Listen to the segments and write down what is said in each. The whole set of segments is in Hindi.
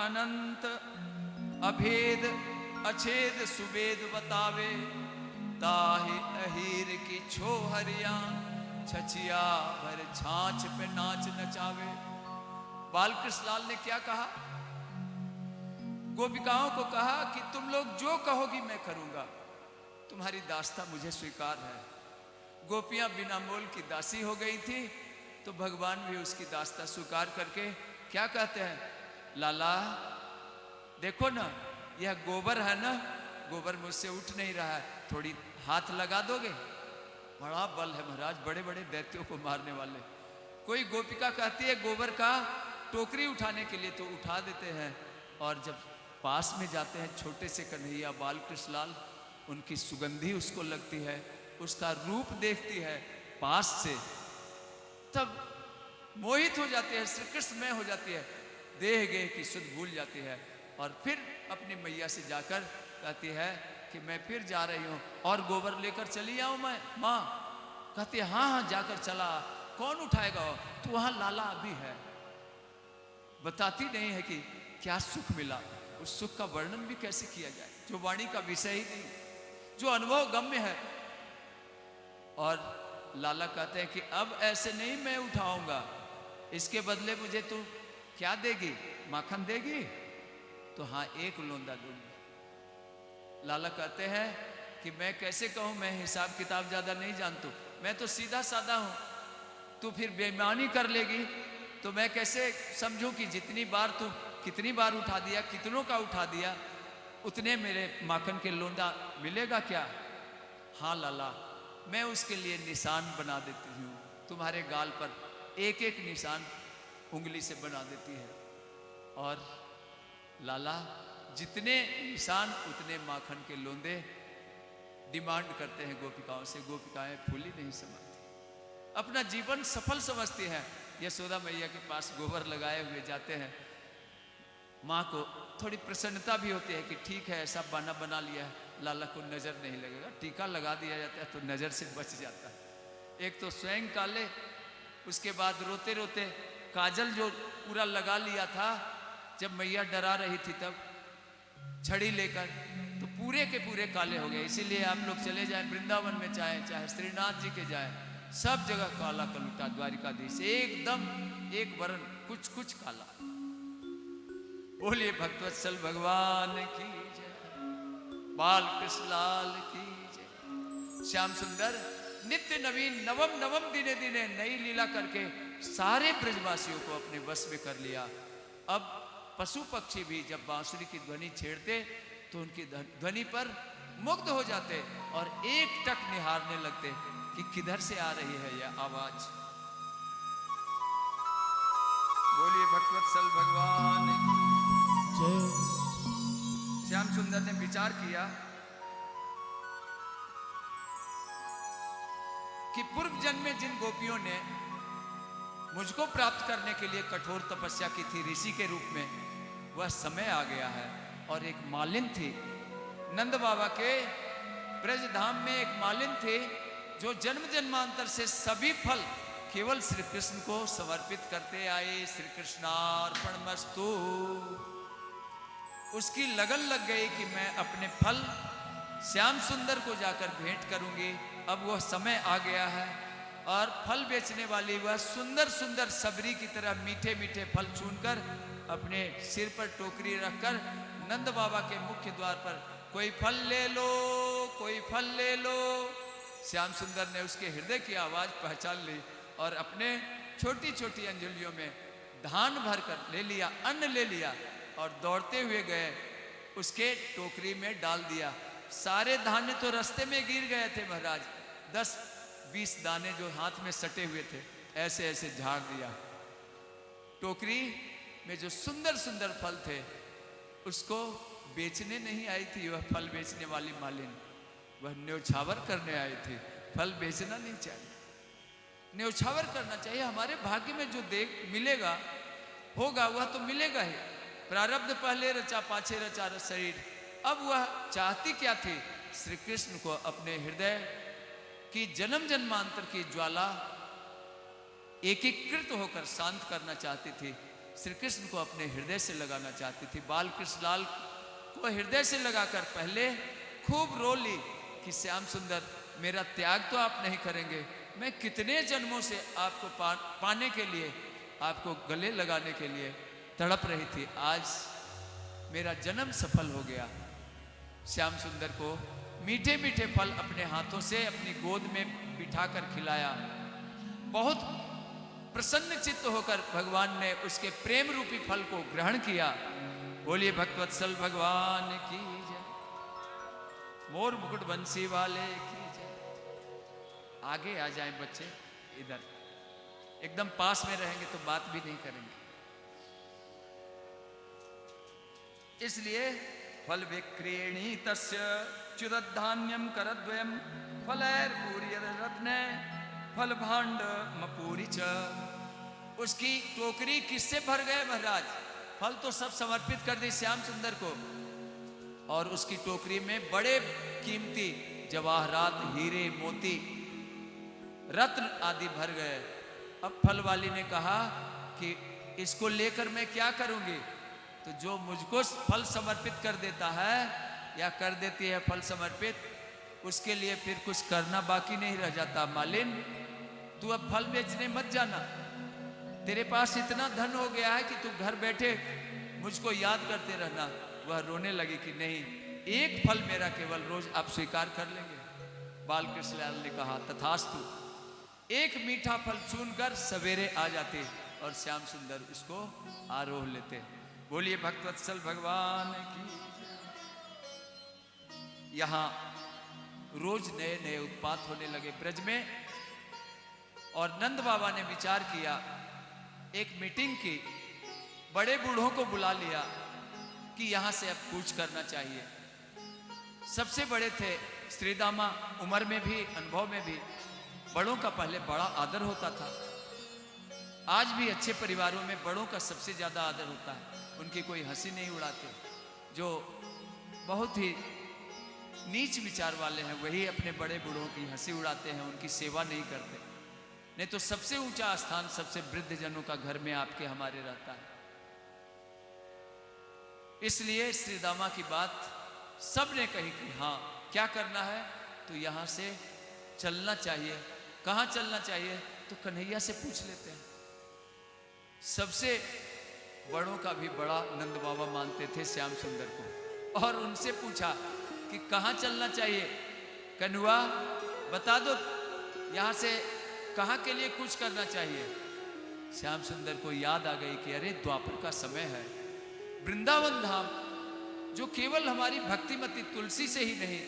अनंत अभेद अछेद सुवेद बतावे, ताहि अहीर की छो हरिया, छछिया भर छाछ पे नाच नचावे। बालकृष्ण लाल ने क्या कहा? गोपिकाओं को कहा कि तुम लोग जो कहोगी मैं करूंगा, तुम्हारी दास्ता मुझे स्वीकार है। गोपियां बिना मोल की दासी हो गई थी, तो भगवान भी उसकी दास्ता स्वीकार करके क्या कहते हैं, लाला देखो ना, यह गोबर है ना, गोबर मुझसे उठ नहीं रहा है, थोड़ी हाथ लगा दोगे? बड़ा बल है महाराज, बड़े बड़े दैत्यों को मारने वाले। कोई गोपिका कहती है गोबर का टोकरी उठाने के लिए, तो उठा देते हैं, और जब पास में जाते हैं छोटे से कन्हैया बालकृष्ण लाल, उनकी सुगंधी उसको लगती है, उसका रूप देखती है पास से, तब मोहित हो जाती है, श्री कृष्णमय हो जाती है, देह गेह की सुध भूल जाती है, और फिर अपनी मैया से जाकर कहती है कि मैं फिर जा रही हूँ और गोबर लेकर चली आऊँ मैं। माँ कहती है हाँ हाँ जाकर चला, कौन उठाएगा? तो वहाँ लाला अभी है। बताती नहीं है कि क्या सुख मिला, उस सुख का वर्णन भी कैसे किया जाए, जो वाणी का विषय ही नहीं, जो अनुभव गम्य है। और लाला कहते हैं कि अब ऐसे नहीं मैं उठाऊंगा, इसके बदले मुझे तू क्या देगी? माखन देगी? तो हाँ एक लोंदा दूंगी। लाला कहते हैं कि मैं कैसे कहूं, मैं हिसाब किताब ज्यादा नहीं जानता, मैं तो सीधा साधा हूं, तू फिर बेईमानी कर लेगी तो मैं कैसे समझूं कि जितनी बार तू कितनी बार उठा दिया, कितनों का उठा दिया, उतने मेरे माखन के लोंदा मिलेगा क्या? हाँ लाला, मैं उसके लिए निशान बना देती हूँ, तुम्हारे गाल पर एक एक निशान उंगली से बना देती है। और लाला जितने निशान उतने माखन के लोंदे डिमांड करते हैं गोपिकाओं से। गोपिकाएं फूली नहीं समझती, अपना जीवन सफल समझती हैं। यशोदा मैया के पास गोबर लगाए हुए जाते हैं, माँ को थोड़ी प्रसन्नता भी होती है कि ठीक है ऐसा बना बना लिया है, लाला को नजर नहीं लगेगा, टीका लगा दिया जाता है तो नजर से बच जाता है। एक तो स्वयं काले, उसके बाद रोते रोते काजल जो पूरा लगा लिया था, जब मैया डरा रही थी तब छड़ी लेकर, तो पूरे के पूरे काले हो गए। इसीलिए आप लोग चले जाएं वृंदावन में, चाहे श्रीनाथ जी के जाएं, सब जगह काला कलूटा द्वारिकाधीश, एकदम एक वरण कुछ कुछ काला। बोलिए भक्तवत्सल भगवान की जय, बाल कृष्ण लाल की जय। श्याम सुंदर नित्य नवीन नवम नवम दिने दिने नई लीला करके सारे ब्रजवासियों को अपने वश में कर लिया। अब पशु पक्षी भी जब बांसुरी की ध्वनि छेड़ते तो उनकी ध्वनि पर मुग्ध हो जाते और एक टक निहारने लगते कि किधर से आ रही है यह आवाज। बोलिए भक्तवत्सल भगवान की जय। श्याम सुंदर ने विचार किया कि पूर्व जन्म में जिन गोपियों ने मुझको प्राप्त करने के लिए कठोर तपस्या की थी ऋषि के रूप में, वह समय आ गया है। और एक मालिन थी नंद बाबा के ब्रज धाम में, एक मालिन थी जो जन्म जन्मांतर से सभी फल केवल श्री कृष्ण को समर्पित करते आए। श्री कृष्णार्पणमस्तु। उसकी लगन लग गई कि मैं अपने फल श्याम सुंदर को जाकर भेंट करूंगी। अब वह समय आ गया है और फल बेचने वाली वह सुंदर सुंदर सबरी की तरह मीठे मीठे फल चुनकर अपने सिर पर टोकरी रखकर नंद बाबा के मुख्य द्वार पर, कोई फल ले लो, कोई फल ले लो। श्याम सुंदर ने उसके हृदय की आवाज पहचान ली और अपने छोटी छोटी अंजलियों में धान भर कर ले लिया, अन्न ले लिया और दौड़ते हुए गए, उसके टोकरी में डाल दिया। सारे धान्य तो रास्ते में गिर गए थे महाराज, 10-20 दाने जो हाथ में सटे हुए थे ऐसे ऐसे झाड़ दिया। टोकरी में जो सुंदर सुंदर फल थे उसको बेचने नहीं आई थी वह फल बेचने वाली मालिन, वह न्योछावर करने आई थी। फल बेचना नहीं चाहिए, न्योछावर करना चाहिए। हमारे भाग्य में जो मिलेगा होगा वह तो मिलेगा ही। प्रारब्ध पहले रचा पाछे रचा शरीर। अब वह चाहती क्या थी? श्री कृष्ण को अपने हृदय की जन्म जन्मांतर की ज्वाला एकीकृत होकर शांत करना चाहती थी। श्री कृष्ण को अपने हृदय से लगाना चाहती थी। बाल कृष्ण लाल को हृदय से लगाकर पहले खूब रो ली कि श्याम सुंदर, मेरा त्याग तो आप नहीं करेंगे। मैं कितने जन्मों से आपको पाने के लिए, आपको गले लगाने के लिए तड़प रही थी। आज मेरा जन्म सफल हो गया। श्याम सुंदर को मीठे मीठे फल अपने हाथों से अपनी गोद में बिठाकर खिलाया। बहुत प्रसन्न चित्त होकर भगवान ने उसके प्रेम रूपी फल को ग्रहण किया। बोलिए भक्तवत्सल भगवान की जय, मोर मुकुट बंसी वाले की जय। आगे आ जाएं बच्चे, इधर एकदम पास में रहेंगे तो बात भी नहीं करेंगे। इसलिए फल विक्रीणी तस्य च्युतधान्यम करद्वयम फलैर्पूर्य रत्ने फल भांड मपूरी च। उसकी टोकरी किससे भर गए महाराज? फल तो सब समर्पित कर दी श्याम सुंदर को, और उसकी टोकरी में बड़े कीमती जवाहरात, हीरे, मोती, रत्न आदि भर गए। अब फल वाली ने कहा कि इसको लेकर मैं क्या करूंगी? तो जो मुझको फल समर्पित कर देता है या कर देती है फल समर्पित, उसके लिए फिर कुछ करना बाकी नहीं रह जाता। मालिन, तू अब फल बेचने मत जाना। तेरे पास इतना धन हो गया है कि तू घर बैठे मुझको याद करते रहना। वह रोने लगी कि नहीं, एक फल मेरा केवल रोज आप स्वीकार कर लेंगे। बालकृष्ण लाल ने कहा तथास्तु। एक मीठा फल चुनकर सवेरे आ जाते और श्याम सुंदर उसको आरोह लेते। बोलिए भक्तवत्सल भगवान की। यहां रोज नए नए उत्पात होने लगे ब्रज में, और नंद बाबा ने विचार किया, एक मीटिंग की, बड़े बूढ़ों को बुला लिया कि यहां से अब कूच करना चाहिए। सबसे बड़े थे श्रीदामा, उम्र में भी अनुभव में भी। बड़ों का पहले बड़ा आदर होता था। आज भी अच्छे परिवारों में बड़ों का सबसे ज्यादा आदर होता है। उनकी कोई हंसी नहीं उड़ाते। जो बहुत ही नीच विचार वाले हैं वही अपने बड़े बूढ़ों की हंसी उड़ाते हैं, उनकी सेवा नहीं करते। नहीं तो सबसे ऊंचा स्थान सबसे वृद्ध जनों का घर में आपके हमारे रहता है। इसलिए श्रीदामा की बात सब ने कही कि हाँ, क्या करना है? तो यहां से चलना चाहिए। कहां चलना चाहिए? तो कन्हैया से पूछ लेते हैं। सबसे बड़ों का भी बड़ा नंद बाबा मानते थे श्याम सुंदर को, और उनसे पूछा कि कहां चलना चाहिए? कन्हुआ बता दो, यहां से कहां के लिए कुछ करना चाहिए? श्याम सुंदर को याद आ गई कि अरे द्वापर का समय है। वृंदावन धाम जो केवल हमारी भक्तिमती तुलसी से ही नहीं,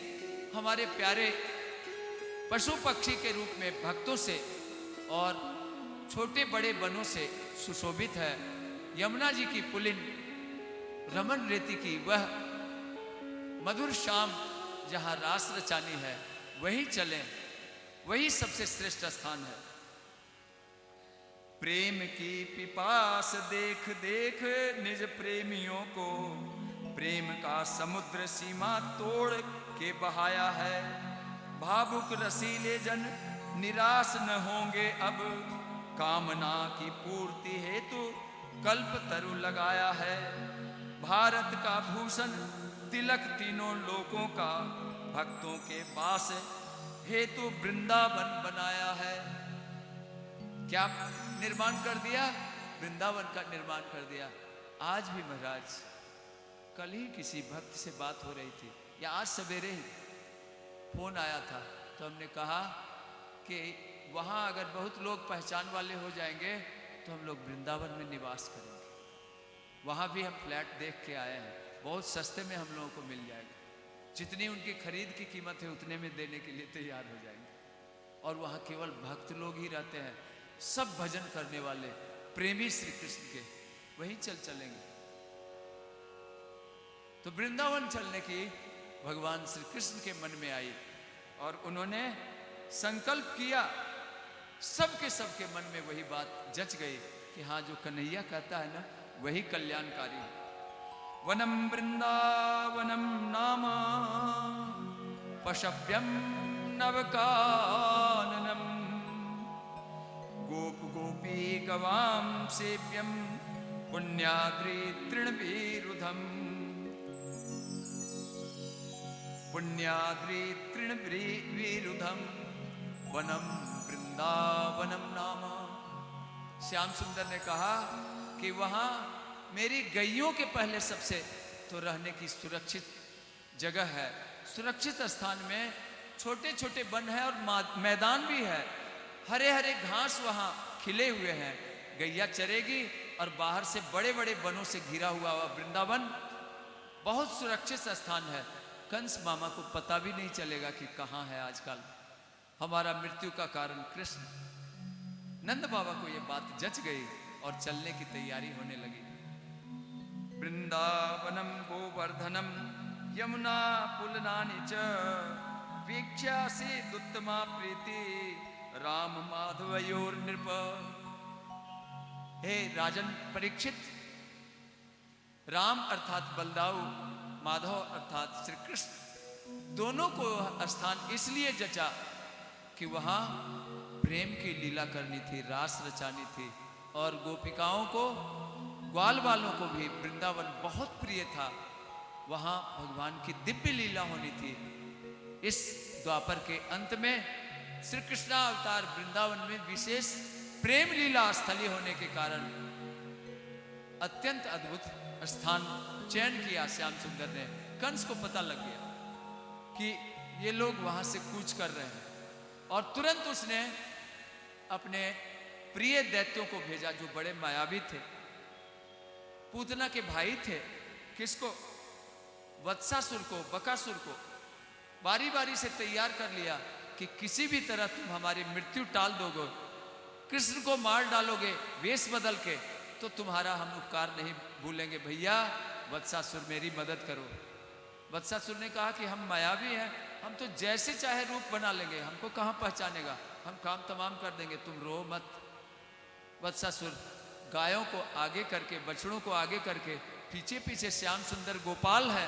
हमारे प्यारे पशु पक्षी के रूप में भक्तों से और छोटे बड़े वनों से सुशोभित है। यमुना जी की पुलिन, रमन रेती की वह मधुर शाम जहां रास रचानी है, वही चलें। वही सबसे श्रेष्ठ स्थान है। प्रेम की पिपास देख देख निज प्रेमियों को, प्रेम का समुद्र सीमा तोड़ के बहाया है। भावुक रसीले जन निराश न होंगे अब, कामना की पूर्ति हेतु कल्प तरु लगाया है। भारत का भूषण तिलक तीनों लोकों का, भक्तों के वास हेतु वृंदावन बनाया है। क्या निर्माण कर दिया? वृंदावन का निर्माण कर दिया। आज भी महाराज, कल ही किसी भक्त से बात हो रही थी, या आज सवेरे ही फोन आया था, तो हमने कहा कि वहाँ अगर बहुत लोग पहचान वाले हो जाएंगे तो हम लोग वृंदावन में निवास करेंगे। वहाँ भी हम फ्लैट देख के आए हैं, बहुत सस्ते में हम लोगों को मिल जाएगा। जितनी उनकी खरीद की कीमत है उतने में देने के लिए तैयार हो जाएंगे। और वहाँ केवल भक्त लोग ही रहते हैं, सब भजन करने वाले प्रेमी श्री कृष्ण के, वहीं चलेंगे। तो वृंदावन चलने की भगवान श्री कृष्ण के मन में आई और उन्होंने संकल्प किया। सबके मन में वही बात जच गई कि हाँ, जो कन्हैया कहता है ना, वही कल्याणकारी है। वनम वृंदावनम नाम पशव्यम नवकाननम, गोप गोपी गवाम सेव्यम पुण्याद्रि तृणवीरुधम, पुण्याद्रि तृणवीरुधम वनम वृंदावनम नाम। श्याम सुंदर ने कहा कि वहां मेरी गैयों के पहले सबसे तो रहने की सुरक्षित जगह है। सुरक्षित स्थान में छोटे छोटे वन है और मैदान भी है, हरे हरे घास वहां खिले हुए हैं, गैया चरेगी और बाहर से बड़े बड़े वनों से घिरा हुआ वृंदावन बहुत सुरक्षित स्थान है। कंस मामा को पता भी नहीं चलेगा कि कहाँ है आजकल हमारा मृत्यु का कारण कृष्ण। नंद बाबा को यह बात जच गई और चलने की तैयारी होने लगी। वृंदावनम गोवर्धनम यमुना पुलनानि च वीक्ष्यासि दुत्तमा प्रीति राम माधवयोर नृप। हे राजन परीक्षित, राम अर्थात बलदाऊ, माधव अर्थात श्री कृष्ण दोनों को स्थान इसलिए जचा कि वहां प्रेम की लीला करनी थी, रास रचानी थी और गोपिकाओं को, ग्वाल वालों को भी वृंदावन बहुत प्रिय था। वहां भगवान की दिव्य लीला होनी थी। इस द्वापर के अंत में श्री कृष्ण अवतार वृंदावन में विशेष प्रेम लीला स्थली होने के कारण अत्यंत अद्भुत स्थान चयन किया श्याम सुंदर ने। कंस को पता लग गया कि ये लोग वहां से कूच कर रहे हैं और तुरंत उसने अपने प्रिय दैत्यों को भेजा जो बड़े मायावी थे, पूतना के भाई थे। किसको? वत्सासुर को, बकासुर को बारी बारी से तैयार कर लिया कि किसी भी तरह तुम हमारी मृत्यु टाल दोगे, कृष्ण को मार डालोगे वेश बदल के, तो तुम्हारा हम उपकार नहीं भूलेंगे। भैया वत्सासुर मेरी मदद करो। वत्सासुर ने कहा कि हम मायावी हैं, हम तो जैसे चाहे रूप बना लेंगे, हमको कहाँ पहचानेगा, हम काम तमाम कर देंगे, तुम रो मत। वत्सासुर गायों को आगे करके, बछड़ों को आगे करके, पीछे पीछे श्याम सुंदर गोपाल है,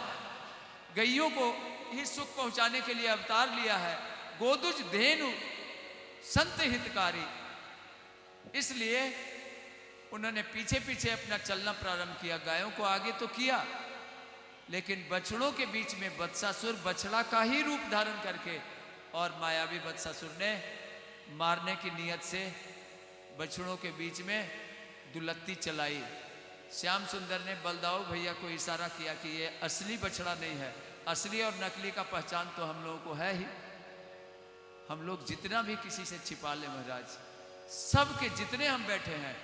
गैयों को ही सुख पहुंचाने के लिए अवतार लिया है। गोदुज धेनु संत हितकारी, इसलिए उन्होंने पीछे पीछे अपना चलना प्रारंभ किया। गायों को आगे तो किया, लेकिन बछड़ों के बीच में वत्सासुर बछड़ा का ही रूप धारण करके और मायावी वत्सासुर ने मारने की नियत से बछड़ों के बीच में दुलत्ती चलाई। श्याम सुंदर ने बलदाऊ भैया को इशारा किया कि ये असली बछड़ा नहीं है, असली और नकली का पहचान तो हम लोगों को है ही। हम लोग जितना भी किसी से छिपा ले महाराज, सबके जितने हम बैठे हैं,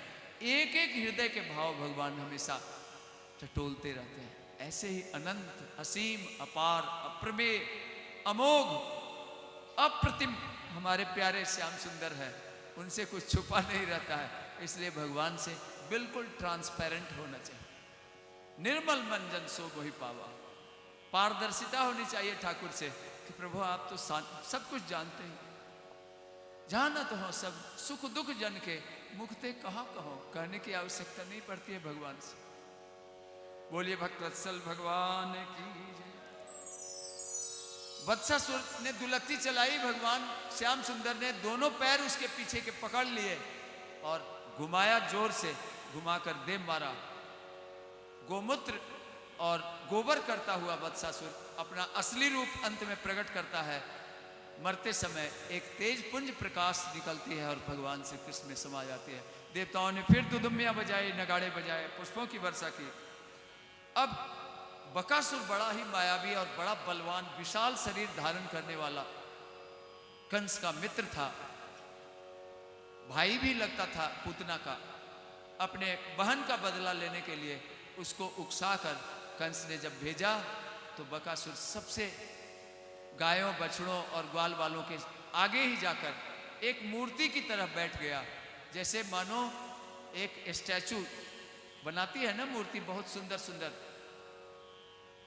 एक एक हृदय के भाव भगवान हमेशा टटोलते रहते हैं। ऐसे ही अनंत, असीम, अपार, अप्रमेय, अमोघ, अप्रतिम हमारे प्यारे श्याम सुंदर है, उनसे कुछ छुपा नहीं रहता है। इसलिए भगवान से बिल्कुल ट्रांसपेरेंट होना चाहिए। निर्मल मन जन सो मोहि पावा, पारदर्शिता होनी चाहिए ठाकुर से कि प्रभु आप तो सब कुछ जानते हैं, जानत हो सब सुख दुख जन के, मुखते कहाँ कहो, कहने की आवश्यकता नहीं पड़ती है भगवान से। बोलिए भक्तवत्सल भगवान की जय। वत्सासुर ने दुलत्ती चलाई, भगवान श्याम सुंदर ने दोनों पैर उसके पीछे के पकड़ लिए और घुमाया, जोर से घुमाकर दे मारा। गोमूत्र और गोबर करता हुआ वत्सासुर अपना असली रूप अंत में प्रकट करता है। मरते समय एक तेज पुंज प्रकाश निकलती है और भगवान श्री कृष्ण में समा जाती है। देवताओं ने फिर दुदुम्बियां बजाई, नगाड़े बजाए, पुष्पों की वर्षा की। अब बकासुर बड़ा ही मायावी और बड़ा बलवान, विशाल शरीर धारण करने वाला कंस का मित्र था, भाई भी लगता था पूतना का। अपने बहन का बदला लेने के लिए उसको उकसाकर कंस ने जब भेजा तो बकासुर सबसे गायों, बछड़ों और ग्वाल वालों के आगे ही जाकर एक मूर्ति की तरफ बैठ गया, जैसे मानो एक स्टैचू बनाती है ना मूर्ति, बहुत सुंदर सुंदर,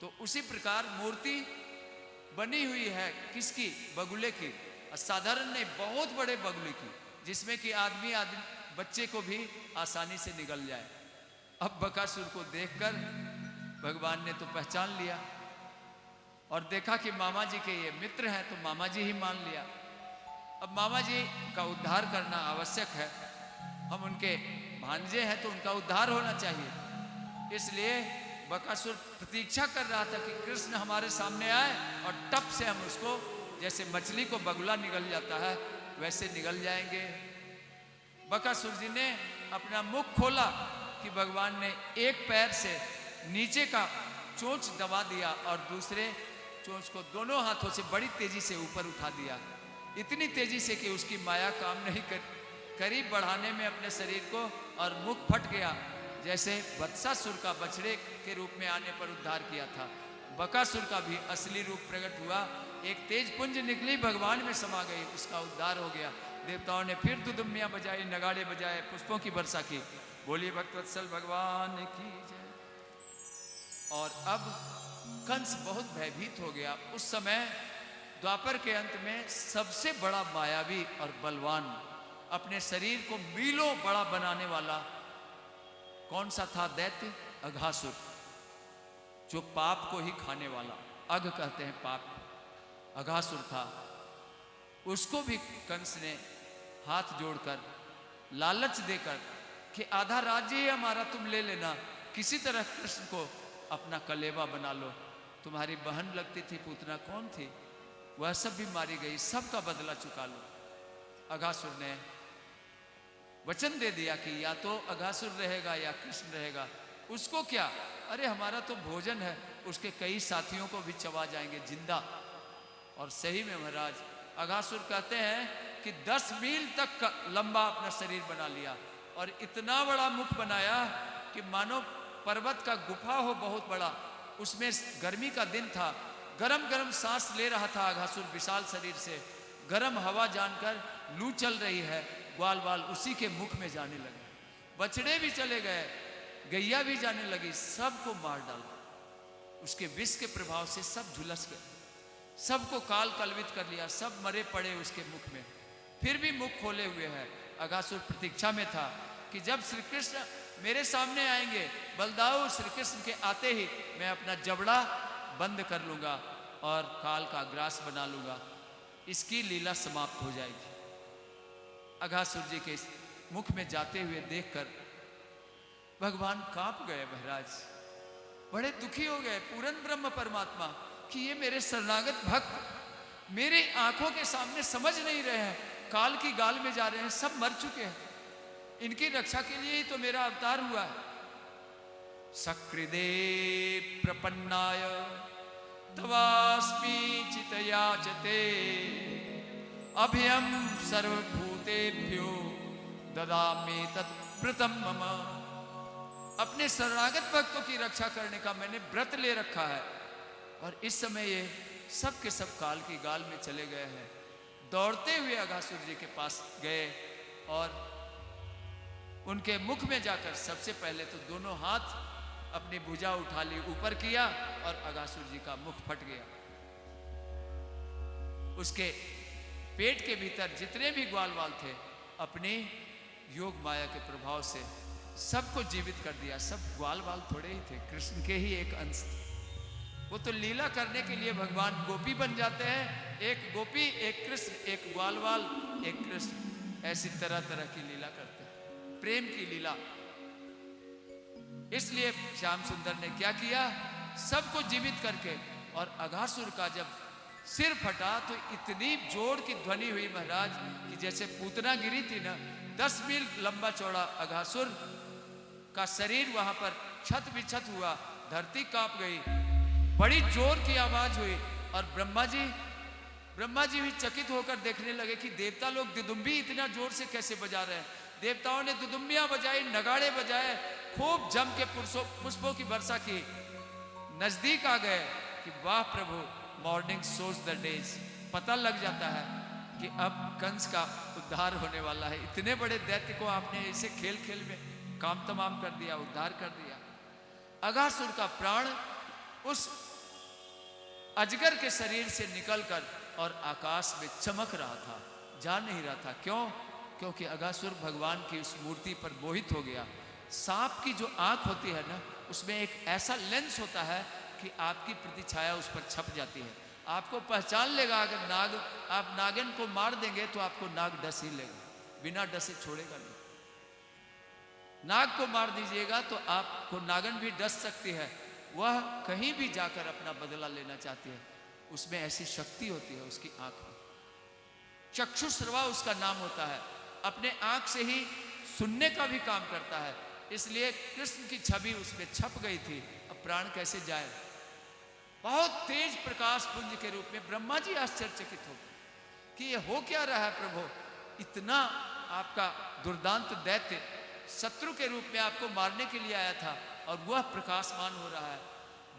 तो उसी प्रकार मूर्ति बनी हुई है। किसकी? बगुले की। साधारण नहीं, बहुत बड़े बगुले की, जिसमें कि आदमी बच्चे को भी आसानी से निगल जाए। अब बकासुर को देखकर भगवान ने तो पहचान लिया और देखा कि मामा जी के ये मित्र हैं, तो मामा जी ही मान लिया। अब मामा जी का उद्धार करना आवश्यक है, हम उनके भांजे हैं तो उनका उद्धार होना चाहिए। इसलिए बकासुर प्रतीक्षा कर रहा था कि कृष्ण हमारे सामने आए और टप से हम उसको, जैसे मछली को बगुला निगल जाता है वैसे निगल जाएंगे। बकासुर जी ने अपना मुख खोला कि भगवान ने एक पैर से नीचे का चोंच दबा दिया और दूसरे चोंच को दोनों हाथों से बड़ी तेजी से ऊपर उठा दिया, इतनी तेजी से कि उसकी माया काम नहीं करीब बढ़ाने में अपने शरीर को, और मुख फट गया जैसे वत्सासुर का बछड़े के रूप में आने पर उद्धार किया था। बकासुर का भी असली रूप प्रकट हुआ, एक तेज पुंज निकली भगवान में समा गई, उसका उद्धार हो गया। देवताओं ने फिर दुदुम्बियां बजाई, नगाड़े बजाए, पुष्पों की वर्षा की। बोलिए भक्तवत्सल भगवान की जय। और अब कंस बहुत भयभीत हो गया। उस समय द्वापर के अंत में सबसे बड़ा मायावी और बलवान, अपने शरीर को मीलों बड़ा बनाने वाला कौन सा था? दैत्य अघासुर, जो पाप को ही खाने वाला, अघ कहते हैं पाप, अघासुर था। उसको भी कंस ने हाथ जोड़कर लालच देकर कि आधा राज्य ही हमारा तुम ले लेना, किसी तरह कृष्ण को अपना कलेवा बना लो। तुम्हारी बहन लगती थी पूतना, कौन थी, वह सब भी मारी गई, सबका बदला चुका लो। अघासुर ने वचन दे दिया कि या तो अघासुर रहेगा या कृष्ण रहेगा। उसको क्या, अरे हमारा तो भोजन है, उसके कई साथियों को भी चबा जाएंगे जिंदा। और सही में महाराज अघासुर कहते हैं कि 10 मील तक का लंबा अपना शरीर बना लिया और इतना बड़ा मुख बनाया कि मानो पर्वत का गुफा हो बहुत बड़ा। उसमें गर्मी का दिन था, गरम गरम सांस ले रहा था अघासुर विशाल शरीर से। गरम हवा जानकर लू चल रही है, ग्वाल बाल उसी के मुख में जाने लगे, बछड़े भी चले गए, गैया भी जाने लगी, सबको मार डाला। उसके विष के प्रभाव से सब झुलस गए, सबको काल कलवित कर लिया, सब मरे पड़े उसके मुख में। फिर भी मुख खोले हुए है। अघासुर प्रतीक्षा में था कि जब श्री कृष्ण मेरे सामने आएंगे, बलदाऊ श्री कृष्ण के आते ही मैं अपना जबड़ा बंद कर लूंगा और काल का ग्रास बना लूंगा, इसकी लीला समाप्त हो जाएगी। अघासुर जी के मुख में जाते हुए देखकर भगवान कांप गए महाराज, बड़े दुखी हो गए पूर्ण ब्रह्म परमात्मा कि ये मेरे शरणागत भक्त मेरे आंखों के सामने समझ नहीं रहे हैं, काल की गाल में जा रहे हैं, सब मर चुके हैं, इनकी रक्षा के लिए ही तो मेरा अवतार हुआ है। सकृदे प्रपन्नाय तवास्मि चितयाचते अभयम सर्वभूतेभ्यो ददामि तत्प्रथम मम। अपने शरणागत भक्तों की रक्षा करने का मैंने व्रत ले रखा है और इस समय ये सब के सब काल की गाल में चले गए हैं। दौड़ते हुए अघासुर जी के पास गए और उनके मुख में जाकर सबसे पहले तो दोनों हाथ अपनी भुजा उठा ली, ऊपर किया और अघासुर जी का मुख फट गया। उसके पेट के भीतर जितने भी ग्वाल वाल थे अपनी योग माया के प्रभाव से सबको जीवित कर दिया। सब ग्वाल वाल थोड़े ही थे, कृष्ण के ही एक अंश थे। वो तो लीला करने के लिए भगवान गोपी बन जाते हैं, एक गोपी एक कृष्ण, एक ग्वाल वाल एक कृष्ण, ऐसी तरह तरह की लीला करते हैं, प्रेम की लीला। इसलिए श्याम सुंदर ने क्या किया, सबको जीवित करके, और अघासुर का जब सिर फटा तो इतनी जोर की ध्वनि हुई महाराज कि जैसे पूतना गिरी थी ना, 10 मील लंबा चौड़ा अघासुर का शरीर वहां पर छत विछत हुआ, धरती कांप गई, बड़ी जोर की आवाज हुई। और ब्रह्मा जी भी चकित होकर देखने लगे कि देवता लोग दुदुम्बी इतना जोर से कैसे बजा रहे हैं। देवताओं ने दुदुम्बियां बजाई, नगाड़े बजाए, खूब जम के पुष्पों की वर्षा की। नजदीक आ गए कि वाह प्रभु, मॉर्निंग सोज द डेज, पता लग जाता है कि अब कंस का उद्धार होने वाला है। इतने बड़े दैत्य को आपने ऐसे खेल खेल में काम तमाम कर दिया, उद्धार कर दिया। अघासुर का प्राण उस अजगर के शरीर से निकलकर और आकाश में चमक रहा था, जा नहीं रहा था। क्यों? क्योंकि अघासुर भगवान की उस मूर्ति पर मोहित हो गया। सांप की जो आंख होती है ना, उसमें एक ऐसा लेंस होता है कि आपकी प्रतिछाया उस पर छप जाती है, आपको पहचान लेगा। अगर आप नागिन को मार देंगे तो आपको नाग डस ही लेगा, बिना डसे छोड़ेगा नहीं। नाग को मार दीजिएगा तो आपको नागन भी डस सकती है, वह कहीं भी जाकर अपना बदला लेना चाहती है। उसमें ऐसी शक्ति होती है उसकी आंख में। चक्षुश्रवा उसका नाम होता है, अपने आंख से ही सुनने का भी काम करता है। इसलिए कृष्ण की छवि उसमें छप गई थी। अब प्राण कैसे जाए। बहुत तेज प्रकाश पुंज के रूप में ब्रह्मा जी आश्चर्यचकित हो गए कि ये हो क्या रहा है प्रभु। इतना आपका दुर्दांत दैत्य शत्रु के रूप में आपको मारने के लिए आया था और वह प्रकाशमान हो रहा है।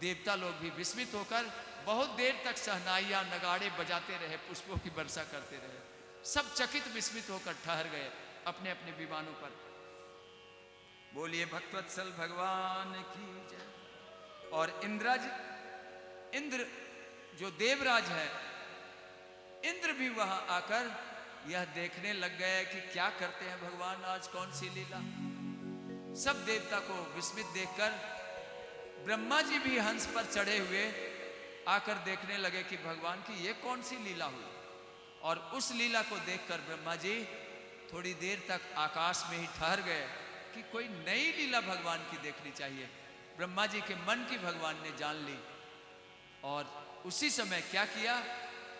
देवता लोग भी विस्मित होकर बहुत देर तक शहनाइयां नगाड़े बजाते रहे, पुष्पों की वर्षा करते रहे। सब चकित विस्मित होकर ठहर गए अपने अपने विमानों पर। बोलिए भक्तवत्सल भगवान की जय। और इंद्र जो देवराज है, इंद्र भी वहां आकर यह देखने लग गए कि क्या करते हैं भगवान, आज कौन सी लीला। सब देवता को विस्मित देखकर ब्रह्मा जी भी हंस पर चढ़े हुए आकर देखने लगे कि भगवान की ये कौन सी लीला हुई। और उस लीला को देखकर ब्रह्मा जी थोड़ी देर तक आकाश में ही ठहर गए कि कोई नई लीला भगवान की देखनी चाहिए। ब्रह्मा जी के मन की भगवान ने जान ली और उसी समय क्या किया,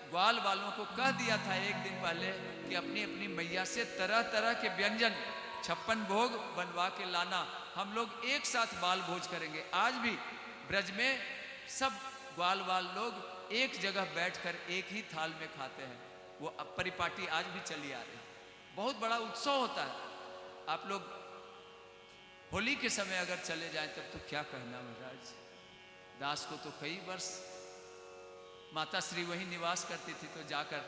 ग्वाल वालों को कह दिया था एक दिन पहले कि अपनी अपनी मैया से तरह तरह के व्यंजन 56 भोग बनवा के लाना, हम लोग एक साथ बाल भोज करेंगे। आज भी ब्रज में सब ग्वाल वाल लोग एक जगह बैठकर एक ही थाल में खाते हैं। वो परिपाटी आज भी चली आ रही है। बहुत बड़ा उत्सव होता है। आप लोग होली के समय अगर चले जाएं तब तो क्या कहना महाराज। दास को तो कई वर्ष माता श्री वहीं निवास करती थी तो जाकर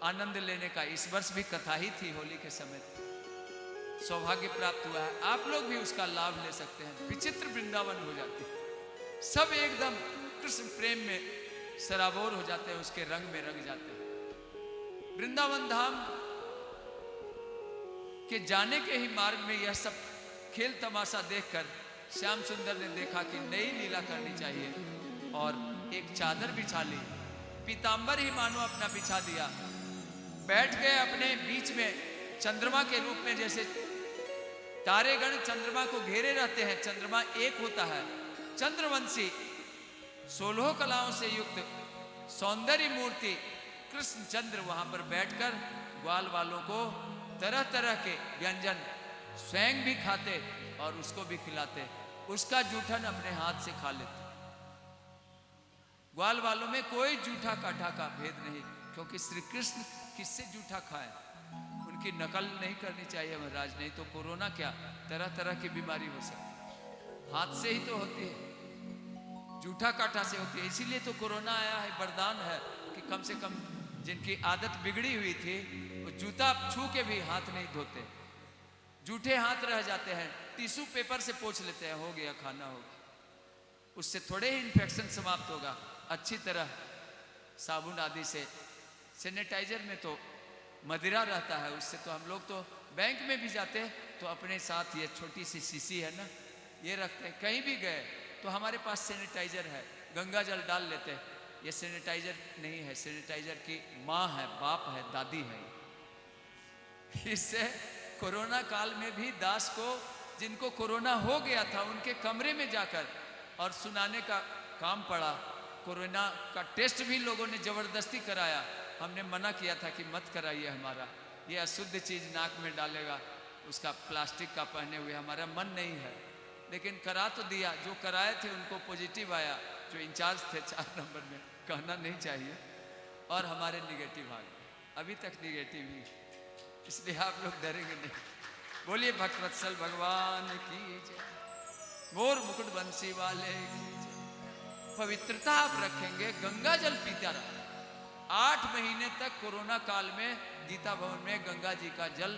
आनंद लेने का इस वर्ष भी कथा ही थी। होली के समय सौभाग्य प्राप्त हुआ है। आप लोग भी उसका लाभ ले सकते हैं। विचित्र वृंदावन हो जाती है, सब एकदम कृष्ण प्रेम में सराबोर हो जाते हैं, उसके रंग में रंग जाते हैं। वृंदावन धाम के जाने के ही मार्ग में यह सब खेल तमाशा देखकर श्याम सुंदर ने देखा कि नई लीला करनी चाहिए और एक चादर बिछा ली। पीतांबर ही मानो अपना बिछा दिया, बैठ गए अपने बीच में चंद्रमा के रूप में। जैसे तारेगण चंद्रमा को घेरे रहते हैं, चंद्रमा एक होता है। चंद्रवंशी 16 कलाओं से युक्त सौंदर्य मूर्ति कृष्ण चंद्र वहां पर बैठकर ग्वाल वालों को तरह तरह के व्यंजन स्वयं भी खाते और उसको भी खिलाते। उसका जूठन अपने हाथ से खा लेते। ग्वाल वालों में कोई जूठा काठा का भेद नहीं, क्योंकि श्री कृष्ण किससे जूठा खाए। उनकी नकल नहीं करनी चाहिए महाराज, नहीं तो कोरोना क्या तरह तरह की बीमारी हो सकती। हाथ से ही तो होती है, जूठा काठा से होती है। इसीलिए तो कोरोना आया है। वरदान है कि कम से कम जिनकी आदत बिगड़ी हुई थी वो जूता छू के भी हाथ नहीं धोते, जूठे हाथ रह जाते हैं, टिश्यू पेपर से पोंछ लेते हैं, हो गया खाना हो गया। उससे थोड़े ही इन्फेक्शन समाप्त होगा। अच्छी तरह साबुन आदि से, सैनिटाइजर में तो मदिरा रहता है, उससे तो हम लोग तो बैंक में भी जाते हैं तो अपने साथ ये छोटी सी शीशी है ना, ये रखते हैं। कहीं भी गए तो हमारे पास सैनिटाइजर है, गंगा जल डाल लेते हैं। ये सैनिटाइजर नहीं है, सैनिटाइजर की माँ है, बाप है, दादी है। इससे कोरोना काल में भी दास को, जिनको कोरोना हो गया था, उनके कमरे में जाकर और सुनाने का काम पड़ा। कोरोना का टेस्ट भी लोगों ने जबरदस्ती कराया। हमने मना किया था कि मत कराइए, हमारा ये अशुद्ध चीज नाक में डालेगा, उसका प्लास्टिक का पहने हुए हमारा मन नहीं है। लेकिन करा तो दिया। जो कराए थे उनको पॉजिटिव आया, जो इंचार्ज थे 4 नंबर में, कहना नहीं चाहिए, और हमारे निगेटिव आ गए। अभी तक निगेटिव ही, इसलिए आप लोग डरेंगे नहीं। बोलिए भक्तवत्सल भगवान की जय, मोर मुकुट बंसी वाले की जय। पवित्रता आप रखेंगे, गंगा जल पीता रहा। 8 महीने तक कोरोना काल में गीता भवन में गंगा जी का जल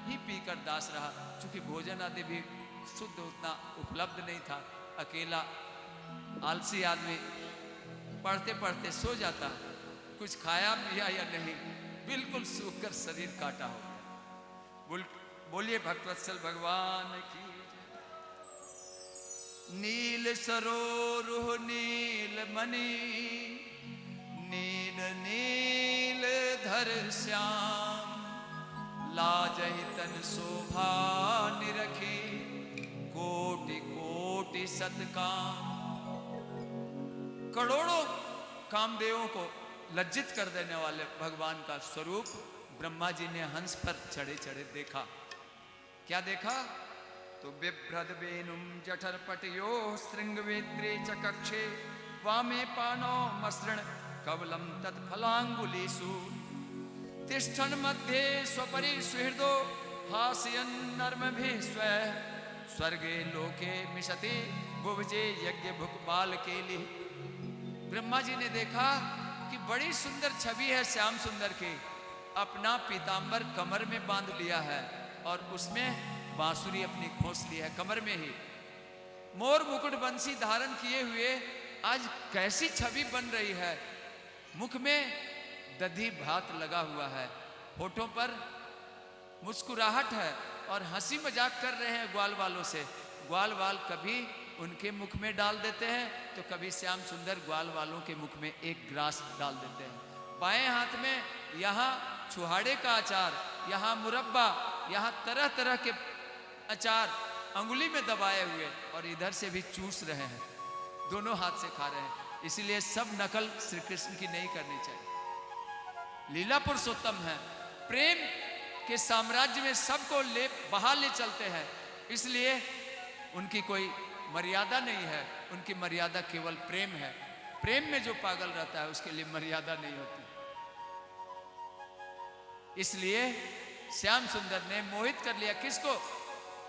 ही पीकर दास रहा। चूंकि भोजन आदि भी शुद्ध उतना उपलब्ध नहीं था। अकेला आलसी आदमी पढ़ते पढ़ते सो जाता, कुछ खाया पिया या नहीं, बिल्कुल सूख कर शरीर काटा हो। बोलिए भक्तवत्सल भगवान की जय। नील सरोरुह नील मणि, नील नील धर श्याम, लाजहि तन शोभा निरखी, कोटि सतकाम। करोड़ों कामदेवों को लज्जित कर देने वाले भगवान का स्वरूप ब्रह्मा जी ने हंस पर चढ़े चढ़े देखा। क्या देखा? तो बिभ्रद वेणुम जठर पटयो श्रृंगवेत्रे च कक्षे वामे पानो मसृण कवलम तत्फलांगुलीषु तिष्ठन् मध्ये स्वपरि सुहृदो हास्यन् नर्मभिः स्व स्वर्गे लोके मिशति भुवजे यज्ञ भुक बाल केली। ब्रह्मा जी ने देखा कि बड़ी सुंदर छवि है श्याम सुंदर की। अपना पीतांबर कमर में बांध लिया है और उसमें बांसुरी अपनी खोस ली है कमर में ही। मोर मुकुट बंसी धारण किए हुए आज कैसी छवि बन रही है। मुख में दधी भात लगा हुआ है, होठों पर मुस्कुराहट है और हंसी मजाक कर रहे हैं ग्वाल वालों से। ग्वाल वाल कभी उनके मुख में डाल देते हैं तो कभी श्याम सुंदर ग्वाल वालों के मुख में एक ग्रास डाल देते हैं। बाएं हाथ में यहाँ छुहाड़े का अचार, यहाँ मुरब्बा, यहाँ तरह तरह के अचार अंगुली में दबाए हुए और इधर से भी चूस रहे हैं, दोनों हाथ से खा रहे हैं। इसलिए सब नकल श्री कृष्ण की नहीं करनी चाहिए। लीला पुरुषोत्तम है, प्रेम के साम्राज्य में सबको बहा ले चलते हैं, इसलिए उनकी कोई मर्यादा नहीं है। उनकी मर्यादा केवल प्रेम है। प्रेम में जो पागल रहता है उसके लिए मर्यादा नहीं होती। इसलिए श्याम सुंदर ने मोहित कर लिया किसको?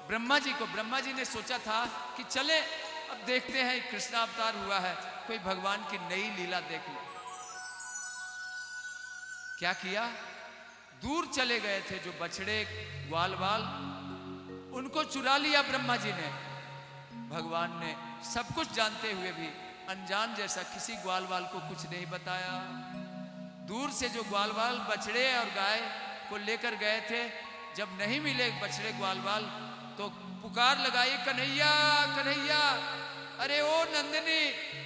ब्रह्मा जी को। ब्रह्मा जी ने सोचा था कि चले अब देखते हैं कृष्णावतार हुआ है, कोई भगवान की नई लीला देख ले। क्या किया? दूर चले गए थे जो बछड़े ग्वाल वाल, उनको चुरा लिया ब्रह्मा जी ने। भगवान ने सब कुछ जानते हुए भी अनजान जैसा किसी ग्वाल वाल को कुछ नहीं बताया। दूर से जो ग्वाल वाल बछड़े और गाय को लेकर गए थे, जब नहीं मिले बछड़े ग्वाल वाल तो पुकार लगाई, कन्हैया कन्हैया, अरे ओ नंदिनी,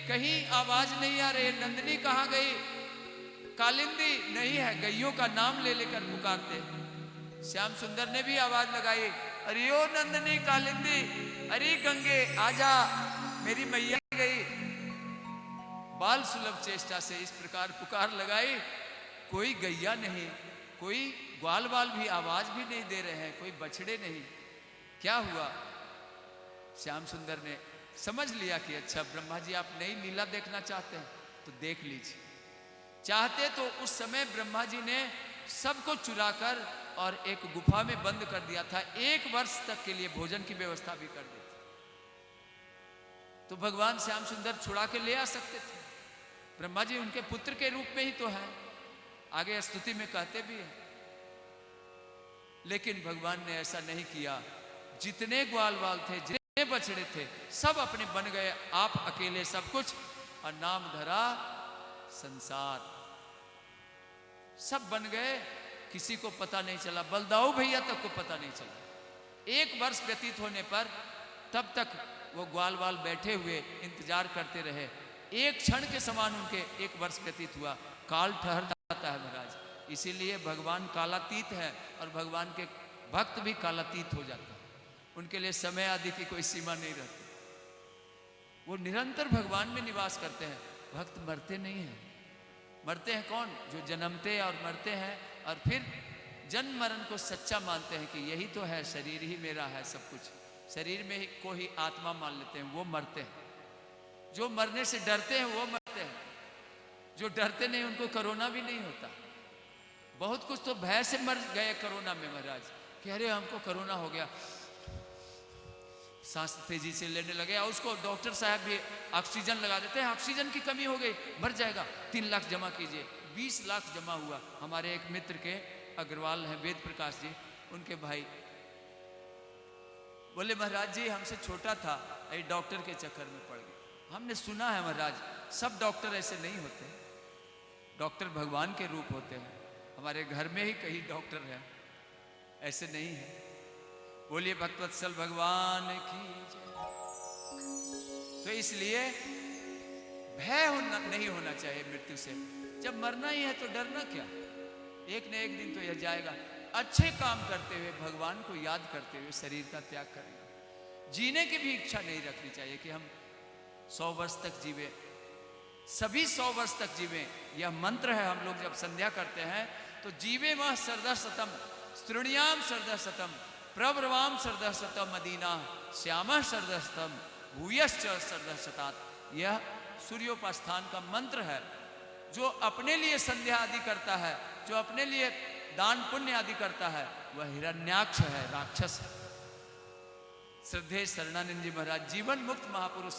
कहीं आवाज नहीं आ रही। नंदिनी कहाँ गई? कालिंदी नहीं है, गैयों का नाम ले लेकर पुकारते। श्याम सुंदर ने भी आवाज लगाई, अरे ओ नंदिनी कालिंदी, अरे गंगे आजा, मेरी मैया गई। बाल सुलभ चेष्टा से इस प्रकार पुकार लगाई, कोई गैया नहीं, कोई ग्वाल वाल भी आवाज भी नहीं दे रहे हैं, कोई बछड़े नहीं। क्या हुआ? श्याम सुंदर ने समझ लिया कि अच्छा ब्रह्मा जी आप नई लीला देखना चाहते हैं तो देख लीजिए। चाहते तो उस समय ब्रह्मा जी ने सबको चुराकर और एक गुफा में बंद कर दिया था। 1 वर्ष तक के लिए भोजन की व्यवस्था भी कर दी थी, तो भगवान श्याम सुंदर छुड़ा के ले आ सकते थे। ब्रह्मा जी उनके पुत्र के रूप में ही तो है, आगे स्तुति में कहते भी हैं। लेकिन भगवान ने ऐसा नहीं किया। जितने ग्वाल वाल थे, जितने बछड़े थे, सब अपने बन गए आप अकेले सब कुछ, और नाम धरा संसार। सब बन गए, किसी को पता नहीं चला। बलदाऊ भैया तक को पता नहीं चला। 1 वर्ष व्यतीत होने पर तब तक वो ग्वाल वाल बैठे हुए इंतजार करते रहे। एक क्षण के समान उनके 1 वर्ष व्यतीत हुआ। काल ठहर जाता है महाराज, इसीलिए भगवान कालातीत है और भगवान के भक्त भी कालातीत हो जाते हैं। उनके लिए समय आदि की कोई सीमा नहीं रहती। वो निरंतर भगवान में निवास करते हैं। भक्त मरते नहीं हैं। मरते हैं कौन? जो जन्मते और मरते हैं और फिर जन्म मरण को सच्चा मानते हैं कि यही तो है, शरीर ही मेरा है, सब कुछ शरीर में ही को ही आत्मा मान लेते हैं, वो मरते हैं। जो मरने से डरते हैं वो मरते हैं। जो डरते नहीं उनको कोरोना भी नहीं होता। बहुत कुछ तो भय से मर गए कोरोना में महाराज, कि अरे हमको कोरोना हो गया, सांस तेजी से लेने लगे, और उसको डॉक्टर साहब भी ऑक्सीजन लगा देते हैं। ऑक्सीजन की कमी हो गई, मर जाएगा, 3 लाख जमा कीजिए। 20 लाख जमा हुआ। हमारे एक मित्र के अग्रवाल हैं वेद प्रकाश जी, उनके भाई बोले महाराज जी हमसे छोटा था, ये डॉक्टर के चक्कर में पड़ गए। हमने सुना है महाराज, सब डॉक्टर ऐसे नहीं होते, डॉक्टर भगवान के रूप होते हैं। हमारे घर में ही कई डॉक्टर हैं, ऐसे नहीं है। बोलिए भक्तवत्सल भगवान की जय। तो इसलिए भय नहीं होना चाहिए मृत्यु से। जब मरना ही है तो डरना क्या? एक न एक दिन तो यह जाएगा। अच्छे काम करते हुए, भगवान को याद करते हुए शरीर का त्याग करेंगे। जीने की भी इच्छा नहीं रखनी चाहिए कि हम 100 वर्ष तक जीवे, सभी 100 वर्ष तक जीवे। यह मंत्र है। हम लोग जब संध्या करते हैं तो जीवे वह सरदा शतम, स्तृणियाम सरदा शतम, प्रब्रवाम सरदा शतम मदीना, श्याम सरदा शतम, भूयश्च सरदा शतात। यह सूर्योपास्थान का मंत्र है। जो अपने लिए संध्या आदि करता है, जो अपने लिए दान पुण्य आदि करता है, वह हिरण्याक्ष है, राक्षस है। श्रद्धेय शरणानंद जी महाराज, जीवन मुक्त महापुरुष,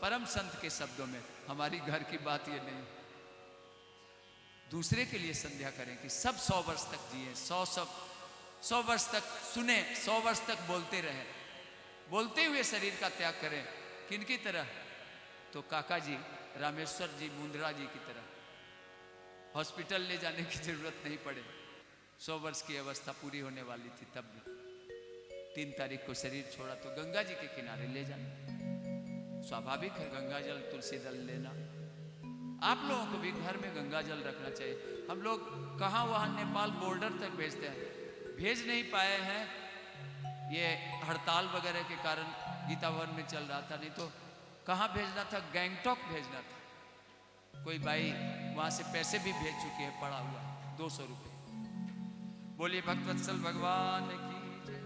परम संत के शब्दों में, हमारी घर की बात ये नहीं। दूसरे के लिए संध्या करें कि सब 100 वर्ष तक जिए, 100 वर्ष तक सुने, 100 वर्ष तक बोलते रहे, बोलते हुए शरीर का त्याग करें। किनकी तरह? तो काका जी, रामेश्वर जी, मुंद्रा जी की तरह। हॉस्पिटल ले जाने की जरूरत नहीं पड़े। 100 वर्ष की अवस्था पूरी होने वाली थी, तब भी 3 तारीख को शरीर छोड़ा तो गंगा जी के किनारे ले जाना स्वाभाविक है। गंगा जल, तुलसी दल लेना। आप लोगों को भी घर में गंगा जल रखना चाहिए। हम लोग कहाँ वहाँ नेपाल बॉर्डर तक भेजते हैं, भेज नहीं पाए हैं। ये हड़ताल वगैरह के कारण गीता भवन में चल रहा था, नहीं तो कहाँ भेजना था? गैंगटॉक भेजना था। कोई भाई वहाँ से पैसे भी भेज चुके हैं, पड़ा हुआ 200 रुपये। बोलिए भक्तवत्सल भगवान की जय।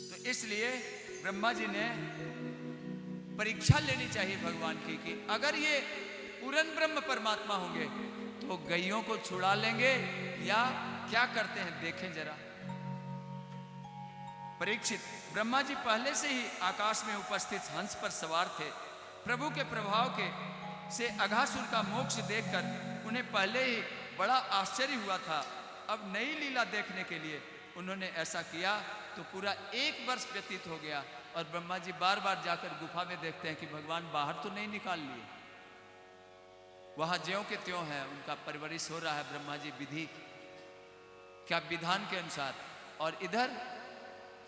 तो इसलिए ब्रह्मा जी ने परीक्षा लेनी चाहिए भगवान की कि अगर ये पूर्ण ब्रह्म परमात्मा होंगे तो गैयों को छुड़ा लेंगे या क्या करते हैं, देखें जरा। परीक्षित, ब्रह्मा जी पहले से ही आकाश में उपस्थित हंस पर सवार थे। प्रभु के प्रभाव के से अघासुर का मोक्ष देखकर उन्हें पहले ही बड़ा आश्चर्य हुआ था। अब नई लीला देखने के लिए उन्होंने ऐसा किया तो पूरा 1 वर्ष व्यतीत हो गया और ब्रह्मा जी बार बार जाकर गुफा में देखते हैं कि भगवान बाहर तो नहीं निकाल लिए। वहां ज्यों के त्यों है, उनका परवरिश हो रहा है ब्रह्मा जी विधि क्या विधान के अनुसार। और इधर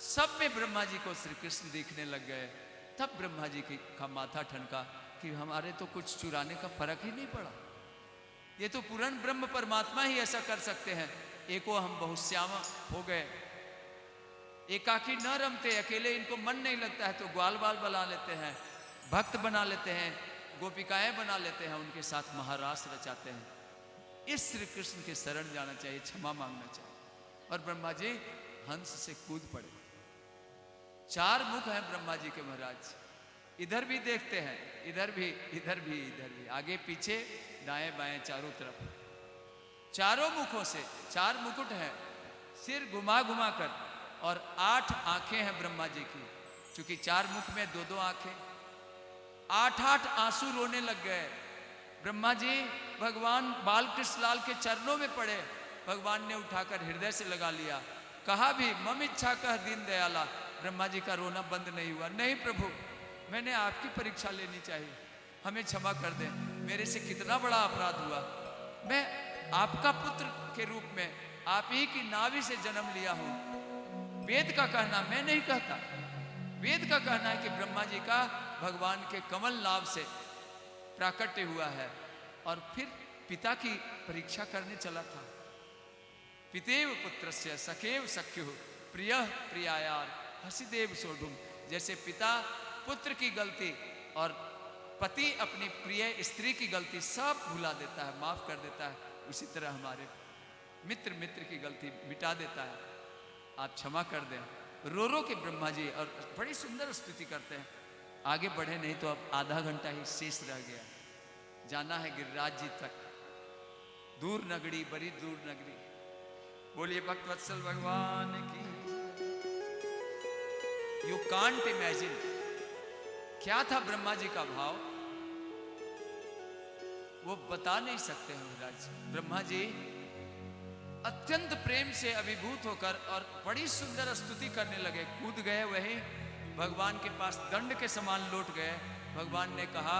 सब में ब्रह्मा जी को श्री कृष्ण दिखने लग गए। तब ब्रह्मा जी का माथा ठनका कि हमारे तो कुछ चुराने का फर्क ही नहीं पड़ा। ये तो पूर्ण ब्रह्म परमात्मा ही ऐसा कर सकते हैं। एको हम बहुश्याम हो गए, एकाकी न रमते, अकेले इनको मन नहीं लगता है तो ग्वाल बाल बना लेते हैं, भक्त बना लेते हैं, गोपिकाएं बना लेते हैं, उनके साथ महारास रचाते हैं। इस श्री कृष्ण के शरण जाना चाहिए, क्षमा मांगना चाहिए। और ब्रह्मा जी हंस से कूद पड़े। 4 मुख हैं ब्रह्मा जी के महाराज। इधर भी देखते हैं, इधर भी, इधर भी, इधर भी, आगे पीछे, दाएं बाएं, चारों तरफ। 4 मुखों से 4 मुकुट हैं, सिर घुमा घुमा कर, और 8 आंखें हैं ब्रह्मा जी की। चूंकि 4 मुख में 2-2 आंखें, 8-8 आंसू रोने लग गए। ब्रह्मा जी भगवान बालकृष्ण लाल के चरणों में पड़े। भगवान ने उठाकर हृदय से लगा लिया। कहा भी मम इच्छा कह दीन दयाला। ब्रह्मा जी का रोना बंद नहीं हुआ। नहीं प्रभु, मैंने आपकी परीक्षा लेनी चाहिए, हमें क्षमा कर दें। मेरे से कितना बड़ा अपराध हुआ। मैं आपका पुत्र के रूप में आप ही की नाभि से जन्म लिया हूं। वेद का कहना, मैं नहीं कहता, वेद का कहना है कि ब्रह्मा जी का भगवान के कमल नाभ से प्राकट्य हुआ है। और फिर पिता की परीक्षा करने चला था। पितेव पुत्रस्य सखेव सख्युः प्रियः प्रियायार हसिदेव सोढुम। जैसे पिता पुत्र की गलती और पति अपनी प्रिय स्त्री की गलती सब भुला देता है, माफ कर देता है, उसी तरह हमारे मित्र की गलती मिटा देता है। आप क्षमा कर दें। रो रो के ब्रह्मा जी और बड़ी सुंदर स्तुति करते हैं। आगे बढ़े नहीं तो अब आधा घंटा ही शेष रह गया। जाना है गिरिराज जी तक, दूर नगरी, बड़ी दूर नगरी। बोलिए भक्तवत्सल भगवान की। यू कांट इमेजिन क्या था ब्रह्मा जी का भाव, वो बता नहीं सकते हैं महाराज। ब्रह्मा जी अत्यंत प्रेम से अभिभूत होकर और बड़ी सुंदर स्तुति करने लगे। कूद गए, वही भगवान के पास दंड के समान लौट गए। भगवान ने कहा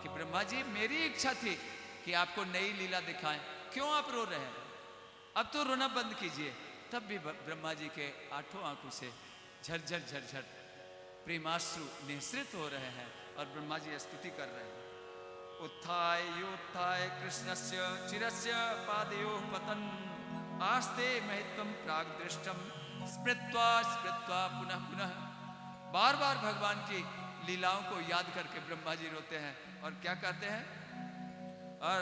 कि ब्रह्मा जी मेरी इच्छा थी कि आपको नई लीला दिखाएं, क्यों आप रो रहे हैं? अब तो रोना बंद कीजिए। तब भी ब्रह्मा जी के 8 आंखों से झरझर झरझर प्रेमाश्रु निःसृत हो रहे हैं और ब्रह्मा जी स्तुति कर रहे हैं। उत्थाय योत्थाय कृष्णस्य चिरस्य पादयोः पतन आस्ते महित्वं प्राग्दृष्टं स्मृत्वा स्मृत्वा पुनः पुनः बार बार भगवान की लीलाओं को याद करके ब्रह्मा जी रोते हैं और क्या कहते हैं?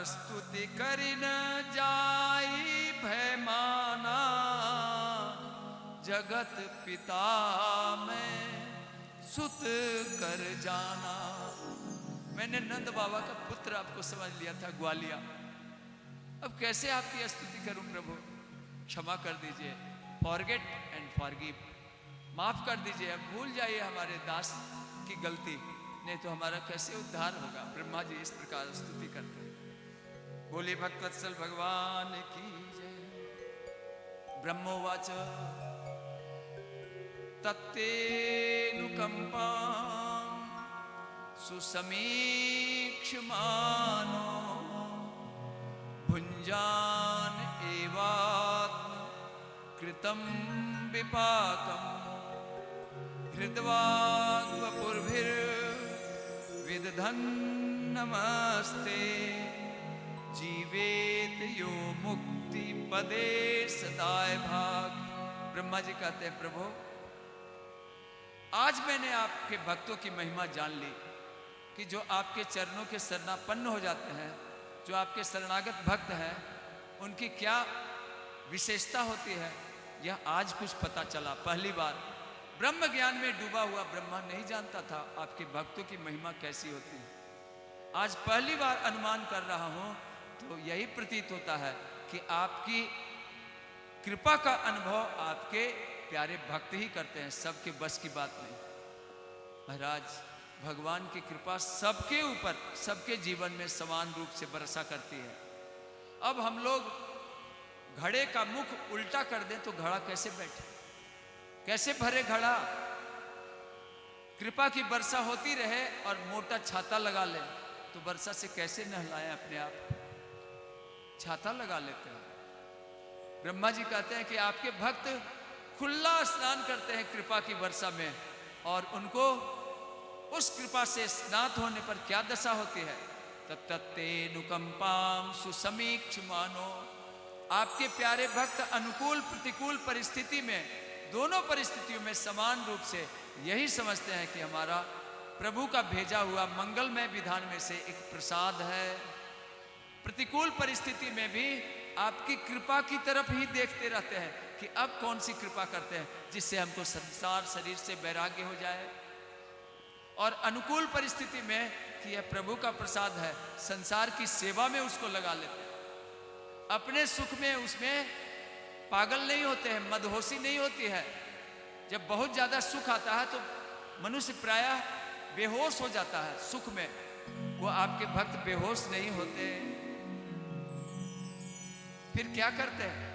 स्तुति करि न जाई भय माना, जगत पिता में सुत कर जाना। मैंने नंद बाबा का पुत्र आपको समझ लिया था, ग्वालिया। अब कैसे आपकी स्तुति करूं प्रभु? क्षमा कर दीजिए। फॉरगेट एंड फॉरगिव, माफ कर दीजिए। अब भूल जाइए हमारे दास की गलती, नहीं तो हमारा कैसे उद्धार होगा। ब्रह्मा जी इस प्रकार स्तुति करते हैं। बोले भक्तवत्सल भगवान की जय। ब्रह्मोवाच तत्तेनुकंपा सुसमीक्ष्यमानो, भुञ्जान एवात्म कृतं विपाकम्, हृद्वाग्वपुर्भिर्विदधन् नमस्ते, जीवेत यो मुक्ति पदे सदाय भाग। ब्रह्मा जी कहते हैं प्रभु, आज मैंने आपके भक्तों की महिमा जान ली कि जो आपके चरणों के शरणापन्न हो जाते हैं, जो आपके शरणागत भक्त हैं, उनकी क्या विशेषता होती है, यह आज कुछ पता चला। पहली बार ब्रह्म ज्ञान में डूबा हुआ ब्रह्मा नहीं जानता था आपके भक्तों की महिमा कैसी होती है। आज पहली बार अनुमान कर रहा हूं, तो यही प्रतीत होता है कि आपकी कृपा का अनुभव आपके प्यारे भक्त ही करते हैं, सबके बस की बात नहीं। महाराज, भगवान की कृपा सबके ऊपर, सबके जीवन में समान रूप से बरसा करती है। अब हम लोग घड़े का मुख उल्टा कर दें तो घड़ा कैसे बैठे, कैसे भरे घड़ा? कृपा की वर्षा होती रहे और मोटा छाता लगा ले तो वर्षा से कैसे नहलाएं अपने आप? छाता लगा लेते हैं। ब्रह्मा जी कहते हैं कि आपके भक्त खुला स्नान करते हैं कृपा की वर्षा में, और उनको उस कृपा से स्नात होने पर क्या दशा होती है? तत्तेनुकंपाम सुसमीक्ष्यमानो। आपके प्यारे भक्त अनुकूल प्रतिकूल परिस्थिति में, दोनों परिस्थितियों में समान रूप से यही समझते हैं कि हमारा प्रभु का भेजा हुआ मंगलमय विधान में से एक प्रसाद है। प्रतिकूल परिस्थिति में भी आपकी कृपा की तरफ ही देखते रहते हैं कि अब कौन सी कृपा करते हैं जिससे हमको संसार शरीर से वैराग्य हो जाए, और अनुकूल परिस्थिति में कि यह प्रभु का प्रसाद है, संसार की सेवा में उसको लगा लेते हैं। अपने सुख में उसमें पागल नहीं होते हैं, मदहोशी नहीं होती है। जब बहुत ज्यादा सुख आता है तो मनुष्य प्रायः बेहोश हो जाता है सुख में। वो आपके भक्त बेहोश नहीं होते। फिर क्या करते हैं?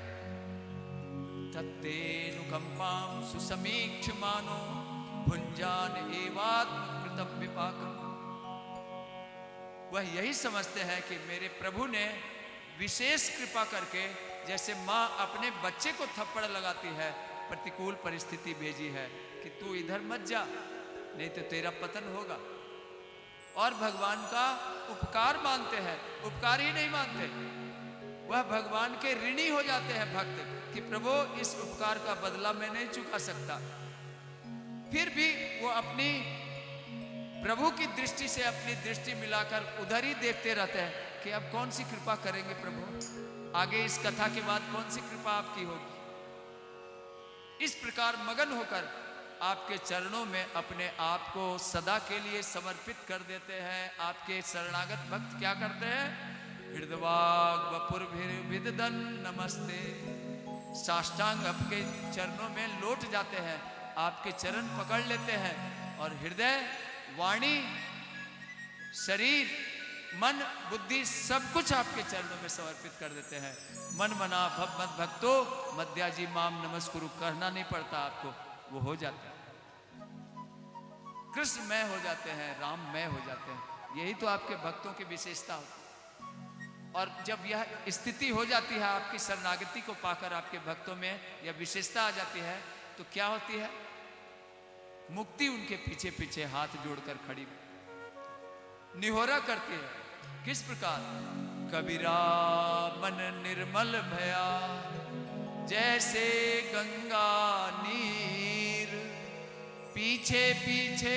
तत्तेनुकंपाम सुसमीक्ष्यमानो, भुञ्जान एवात्म कृतं विपाकम्। वह यही समझते हैं कि मेरे प्रभु ने विशेष कृपा करके, जैसे माँ अपने बच्चे को थप्पड़ लगाती है, प्रतिकूल परिस्थिति भेजी है कि तू इधर मत जा, नहीं तो तेरा पतन होगा। और भगवान का उपकार मानते हैं, उपकार ही नहीं मानते, वह भगवान के ऋणी हो जाते हैं भक्त कि प्रभु इस उपकार का बदला मैं नहीं चुका सकता। फिर भी वो अपनी प्रभु की दृष्टि से अपनी दृष्टि मिलाकर उधर ही देखते रहते हैं कि अब कौन सी कृपा करेंगे प्रभु, आगे इस कथा के बाद कौन सी कृपा आपकी होगी। इस प्रकार मगन होकर आपके चरणों में अपने आप को सदा के लिए समर्पित कर देते हैं। आपके शरणागत भक्त क्या करते हैं? हृदवाग्वपुर्भिर्विदधन् नमस्ते, साष्टांग आपके चरणों में लौट जाते हैं, आपके चरण पकड़ लेते हैं और हृदय, वाणी, शरीर, मन, बुद्धि सब कुछ आपके चरणों में समर्पित कर देते हैं। मन मना भव मद भक्तो मद्याजी माम नमस्कुरु कहना नहीं पड़ता आपको, वो हो जाता है। कृष्णमय हो जाते हैं, राममय हो जाते हैं। यही तो आपके भक्तों की विशेषता होती है। और जब यह स्थिति हो जाती है, आपकी शरणागति को पाकर आपके भक्तों में यह विशेषता आ जाती है, तो क्या होती है? मुक्ति उनके पीछे पीछे हाथ जोड़कर खड़ी निहोरा करती है। किस प्रकार? कबीरा मन निर्मल भया, जैसे गंगा नीर पीछे पीछे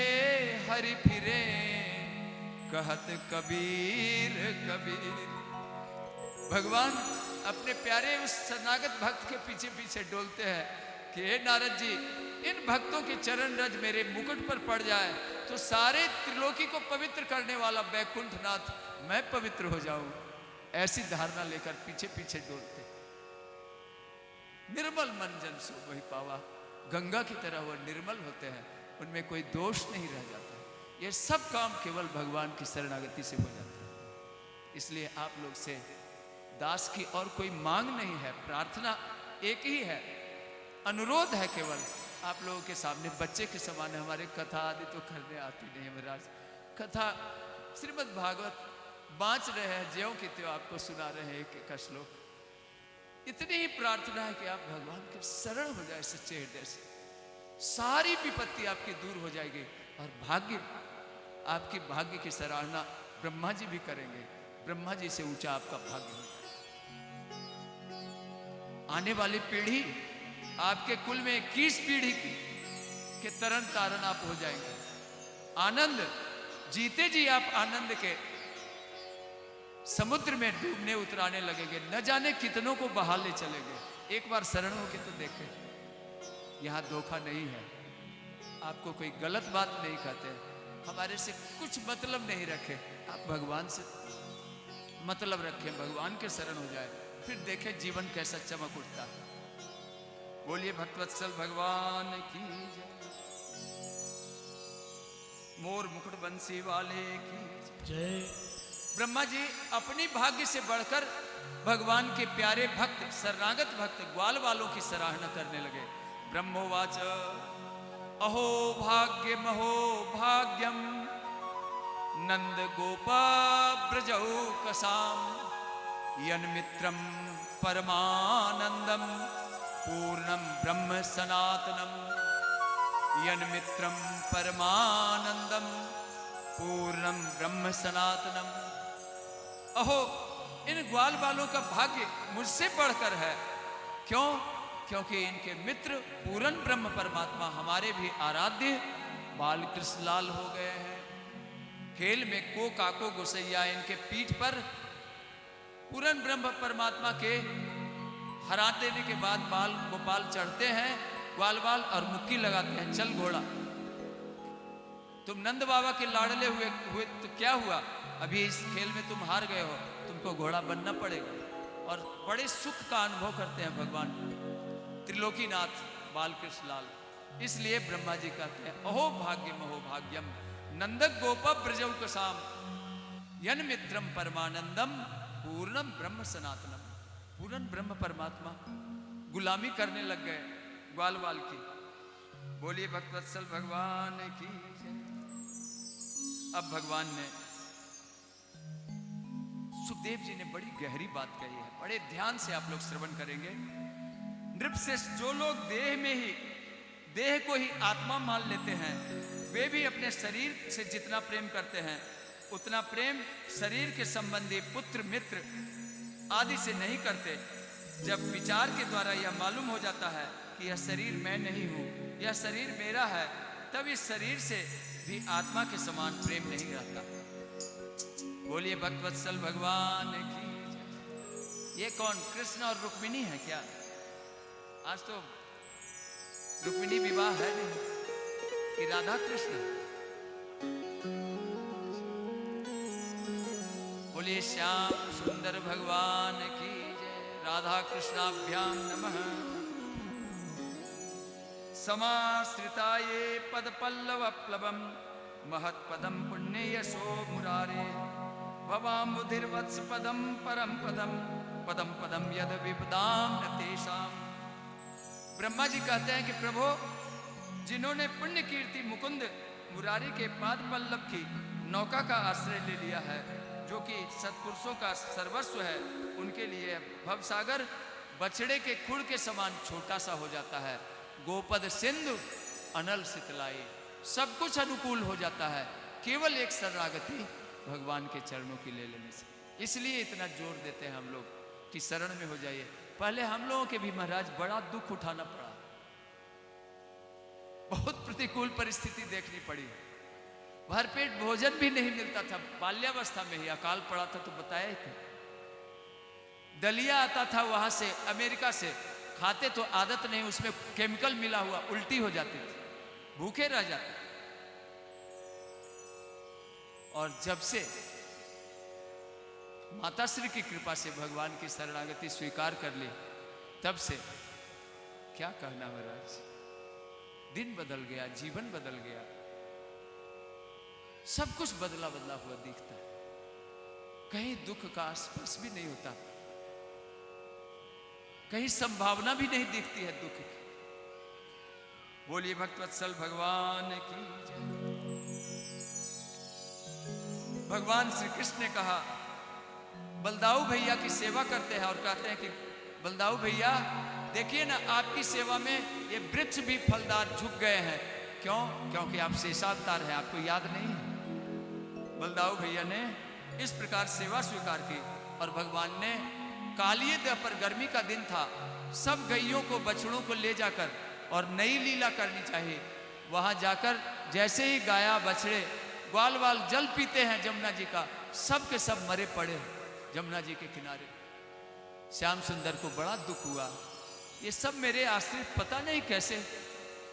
हरि फिरे, कहत कबीर कबीर। भगवान अपने प्यारे उस शरणागत भक्त के पीछे पीछे डोलते हैं कि हे नारद जी, इन भक्तों के चरण रज मेरे मुकुट पर पड़ जाए तो सारे त्रिलोकी को पवित्र करने वाला बैकुंठनाथ मैं पवित्र हो जाऊं। ऐसी धारणा लेकर पीछे पीछे डोलते। निर्मल मन जन सो वही पावा, गंगा की तरह वह निर्मल होते हैं, उनमें कोई दोष नहीं रह जाता। ये सब काम केवल भगवान की शरणागति से हो जाता है। इसलिए आप लोग से दास की और कोई मांग नहीं है, प्रार्थना एक ही है, अनुरोध है केवल आप लोगों के सामने। बच्चे के समान हमारे कथा आदि तो करने आती नहीं है महाराज। कथा श्रीमद् भागवत बाँच रहे हैं, ज्यों की त्यों आपको सुना रहे हैं एक एक श्लोक। इतनी ही प्रार्थना है कि आप भगवान के शरण हो जाए सच्चे हृदय से, सारी विपत्ति आपकी दूर हो जाएगी। और भाग्य, आपकी भाग्य की सराहना ब्रह्मा जी भी करेंगे। ब्रह्मा जी से ऊंचा आपका भाग्य हो जाए। आने वाली पीढ़ी, आपके कुल में 21 पीढ़ी के तरन तारण आप हो जाएंगे। आनंद जीते जी आप आनंद के समुद्र में डूबने उतराने लगेंगे। न जाने कितनों को बहा ले चलेंगे। एक बार शरण होके तो देखें, यहां धोखा नहीं है। आपको कोई गलत बात नहीं कहते, हमारे से कुछ मतलब नहीं रखे। आप भगवान से मतलब रखें, भगवान के शरण हो जाए, फिर देखें जीवन कैसा चमक उठता है। बोलिए भक्तवत्सल भगवान की जय। मोर मुकुट बंसी वाले की जय। ब्रह्मा जी अपनी भाग्य से बढ़कर भगवान के प्यारे भक्त, शरणागत भक्त ग्वाल वालों की सराहना करने लगे। ब्रह्मोवाच अहो भाग्यम अहो भाग्यम, नंद गोपा ब्रजौ कसाम, यन्मित्रम परमानंदम, पूर्णम ब्रह्म सनातनम। यन्मित्रम परमानंदम, पूर्णम ब्रह्म सनातनम। अहो, इन ग्वाल वालों का भाग्य मुझसे बढ़कर है। क्यों? क्योंकि इनके मित्र पूर्ण ब्रह्म परमात्मा हमारे भी आराध्य बाल कृष्ण लाल हो गए हैं। खेल में को काको गुसैया इनके पीठ पर पूर्ण ब्रह्म परमात्मा के हरा देने के बाद बाल गोपाल चढ़ते हैं, ग्वाल बाल, और मुक्की लगाते हैं, चल घोड़ा। तुम नंद बाबा के लाडले हुए तो क्या हुआ? अभी इस खेल में तुम हार गए हो, तुमको घोड़ा बनना पड़ेगा। और बड़े सुख का अनुभव करते हैं भगवान त्रिलोकीनाथ बालकृष्ण लाल। इसलिए ब्रह्मा जी कहते हैं अहो भाग्यम अहो भाग्यम, नंदक गोपा ब्रजौ कसाम, यन मित्रम परमानंदम, पूर्णम ब्रह्म सनातनम। पूर्ण ब्रह्म परमात्मा गुलामी करने लग गए ग्वाल वाल की। बोलिए भक्तवत्सल भगवान की जय। अब भगवान ने, सुखदेव जी ने बड़ी गहरी बात कही है, बड़े ध्यान से आप लोग श्रवण करेंगे। नृपश्रेष्ठ, जो लोग देह को ही आत्मा मान लेते हैं, वे भी अपने शरीर से जितना प्रेम करते हैं उतना प्रेम शरीर के संबंधी पुत्र मित्र आदि से नहीं करते। जब विचार के द्वारा यह मालूम हो जाता है कि यह शरीर मैं नहीं हूं, यह शरीर मेरा है, तब इस शरीर से भी आत्मा के समान प्रेम नहीं रहता। बोलिए भक्तवत्सल भगवान की जय। ये कौन, कृष्ण और रुक्मिणी है क्या? आज तो रुक्मिणी विवाह है नहीं कि राधा कृष्ण? बोलिए श्याम सुंदर भगवान की जय। राधा कृष्णाभ्याम नमः। समाश्रिताये पद पल्लव प्लवम, महत्पदम पुण्य यशो मुरारे, भवाम्बुधिर्वत्स पदम परम पदम, पदम पदम यद विपदाम न तेषाम। ब्रह्मा जी कहते हैं कि प्रभु, जिन्होंने पुण्य कीर्ति मुकुंद मुरारी के पाद पल्लव की नौका का आश्रय ले लिया है, जो कि सत्पुरुषों का सर्वस्व है, उनके लिए भवसागर बछड़े के खुर के समान छोटा सा हो जाता है। गोपद सिंधु अनल सितलाई, सब कुछ अनुकूल हो जाता है केवल एक शरणागति भगवान के चरणों की ले लेने से। इसलिए इतना जोर देते हैं हम लोग कि शरण में हो जाइए। पहले हम लोगों के भी महाराज बड़ा दुख उठाना पड़ा। बहुत प्रतिकूल परिस्थिति देखनी पड़ी। भरपेट भोजन भी नहीं मिलता था। बाल्यावस्था में ही अकाल पड़ा था, तो बताया ही था। दलिया आता था वहां से, अमेरिका से, खाते तो आदत नहीं, उसमें केमिकल मिला हुआ, उल्टी हो जाती थी, भूखे रह जाते। और जब से माताश्री की कृपा से भगवान की शरणागति स्वीकार कर ली, तब से क्या कहना महाराज, दिन बदल गया, जीवन बदल गया, सब कुछ बदला बदला हुआ दिखता है। कहीं दुख का स्पर्श भी नहीं होता, कहीं संभावना भी नहीं दिखती है दुख की। बोलिए भक्तवत्सल भगवान की जय। भगवान श्री कृष्ण ने कहा, बलदाऊ भैया की सेवा करते हैं और कहते हैं कि बलदाऊ भैया देखिए ना, आपकी सेवा में ये वृक्ष भी फलदार झुक गए हैं। क्यों? क्योंकि आप शेषावतार हैं, आपको याद नहीं है। बलदाऊ भैया ने इस प्रकार सेवा स्वीकार की और भगवान ने कालिये दह पर, गर्मी का दिन था, सब गैयों को, बछड़ों को ले जाकर, और नई लीला करनी चाहिए, वहां जाकर जैसे ही गाया बछड़े ग्वाल वाल जल पीते हैं जमुना जी का, सब के सब मरे पड़े जमुना जी के किनारे। श्याम सुंदर को बड़ा दुख हुआ, ये सब मेरे आश्रित पता नहीं कैसे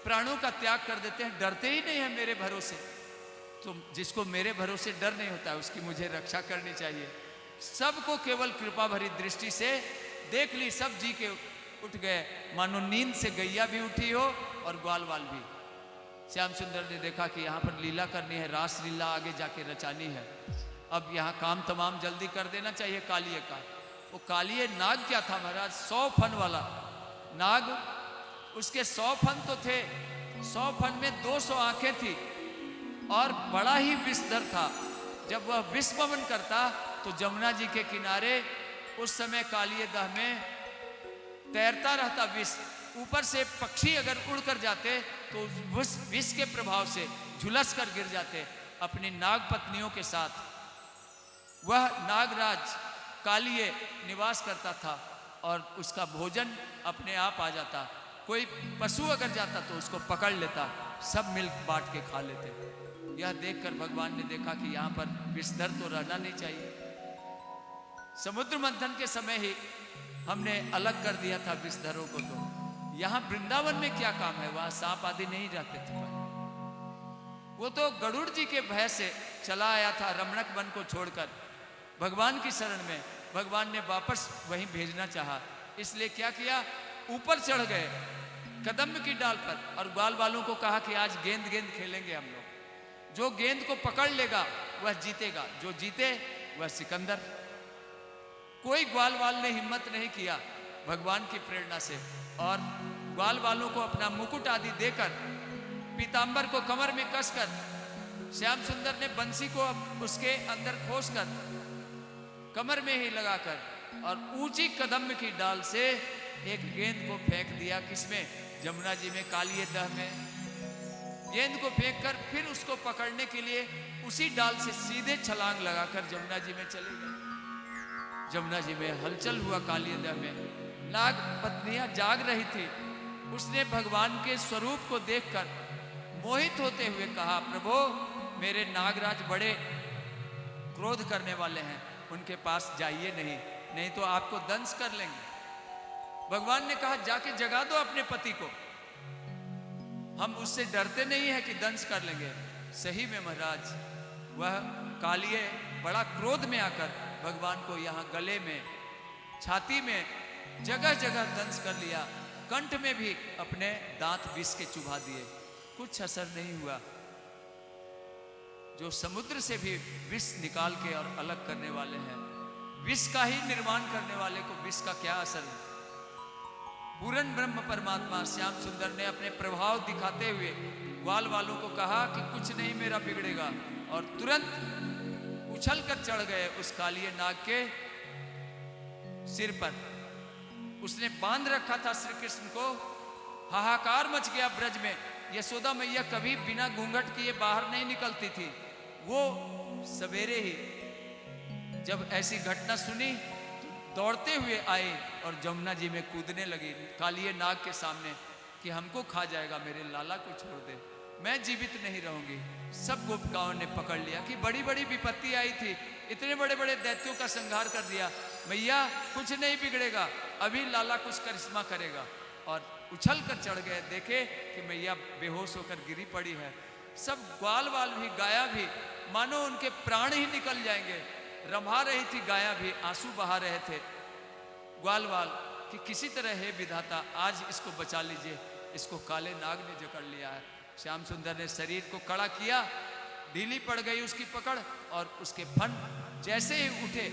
प्राणों का त्याग कर देते हैं, डरते ही नहीं है मेरे भरोसे। तो जिसको मेरे भरोसे डर नहीं होता है, उसकी मुझे रक्षा करनी चाहिए। सबको केवल कृपा भरी दृष्टि से देख ली, सब जी के उठ गए, मानो नींद से गैया भी उठी हो और ग्वाल वाल भी। श्याम सुंदर ने देखा कि यहाँ पर लीला करनी है, रास लीला आगे जाके रचानी है, अब यहाँ काम तमाम जल्दी कर देना चाहिए कालिये का। वो कालिये नाग क्या था महाराज? 100 फन वाला नाग। उसके 100 फन तो थे, 100 फन में 200 आंखें थी और बड़ा ही विषधर था। जब वह विष पवन करता तो जमुना जी के किनारे उस समय कालिये दह में तैरता रहता विष। ऊपर से पक्षी अगर उड़कर जाते तो उस विष के प्रभाव से झुलस कर गिर जाते अपनी नाग पत्नियों के साथ। वह नागराज कालिये निवास करता था और उसका भोजन अपने आप आ जाता। कोई पशु अगर जाता तो उसको पकड़ लेता, सब मिल बांट के खा लेते। यह देखकर भगवान ने देखा कि यहाँ पर विषधर तो रहना नहीं चाहिए। समुद्र मंथन के समय ही हमने अलग कर दिया था विषधरों को। तो यहाँ वृंदावन में क्या काम है? वहां सांप आदि नहीं रहते थे। वो तो गरुड़ जी के भय से चला आया था रमणक वन को छोड़कर भगवान की शरण में। भगवान ने वापस वहीं भेजना चाहा, इसलिए क्या किया, ऊपर चढ़ गए कदम्ब की डाल पर और ग्वाल वालों को कहा कि आज गेंद गेंद खेलेंगे हम लोग, जो गेंद को पकड़ लेगा वह जीतेगा, जो जीते वह सिकंदर। कोई ग्वाल वाल ने हिम्मत नहीं किया भगवान की प्रेरणा से, और ग्वाल वालों को अपना मुकुट आदि देकर, पीतांबर को कमर में कसकर, श्याम सुंदर ने बंसी को उसके अंदर खोसकर कमर में ही लगाकर और ऊंची कदम्ब की डाल से एक गेंद को फेंक दिया। किसमें? जमुना जी में, कालिये दह में। गेंद को फेंककर फिर उसको पकड़ने के लिए उसी डाल से सीधे छलांग लगाकर जमुना जी में चले गए। जमुना जी में हलचल हुआ कालिये दह में। नाग पत्नियां जाग रही थी। उसने भगवान के स्वरूप को देखकर मोहित होते हुए कहा, प्रभु मेरे नागराज बड़े क्रोध करने वाले हैं, उनके पास जाइए नहीं तो आपको दंश कर लेंगे। भगवान ने कहा, जाके जगा दो अपने पति को, हम उससे डरते नहीं है कि दंश कर लेंगे। सही में महाराज, वह कालिये बड़ा क्रोध में आकर भगवान को यहाँ गले में, छाती में, जगह जगह दंश कर लिया। कंठ में भी अपने दांत विष के चुभा दिए, कुछ असर नहीं हुआ। जो समुद्र से भी विष निकाल के और अलग करने वाले हैं, विष का ही निर्माण करने वाले को विष का क्या असर है? पूर्ण ब्रह्म परमात्मा श्याम सुंदर ने अपने प्रभाव दिखाते हुए ग्वाल वालों को कहा कि कुछ नहीं मेरा बिगड़ेगा, और तुरंत उछल कर चढ़ गए उस कालिये नाग के सिर पर। उसने बांध रखा था श्री कृष्ण को। हाहाकार मच गया ब्रज में। यशोदा मैया कभी बिना घूंघट किए बाहर नहीं निकलती थी। वो सवेरे ही जब ऐसी घटना सुनी तो दौड़ते हुए आए और जमुना जी में कूदने लगी कालिये नाग के सामने। कि हमको खा जाएगा, मेरे लाला को छोड़ दे, मैं जीवित नहीं रहूंगी। सब गोपिकाओं ने पकड़ लिया कि बड़ी बड़ी विपत्ति आई थी, इतने बड़े बड़े दैत्यों का संहार कर दिया, मैया कुछ नहीं बिगड़ेगा, अभी लाला कुछ करिश्मा करेगा। और उछल कर चढ़ गए, देखे कि मैया बेहोश होकर गिरी पड़ी है। सब ग्वाल वाल भी, गाया भी, मानो उनके प्राण ही निकल जाएंगे। रंभा रही थी गाया भी, आंसू बहा रहे थे ग्वाल वाल कि किसी तरह हे विधाता आज इसको बचा लीजिए, इसको काले नाग ने जकड़ लिया है। श्याम सुंदर ने शरीर को कड़ा किया, ढीली पड़ गई उसकी पकड़, और उसके फन जैसे ही उठे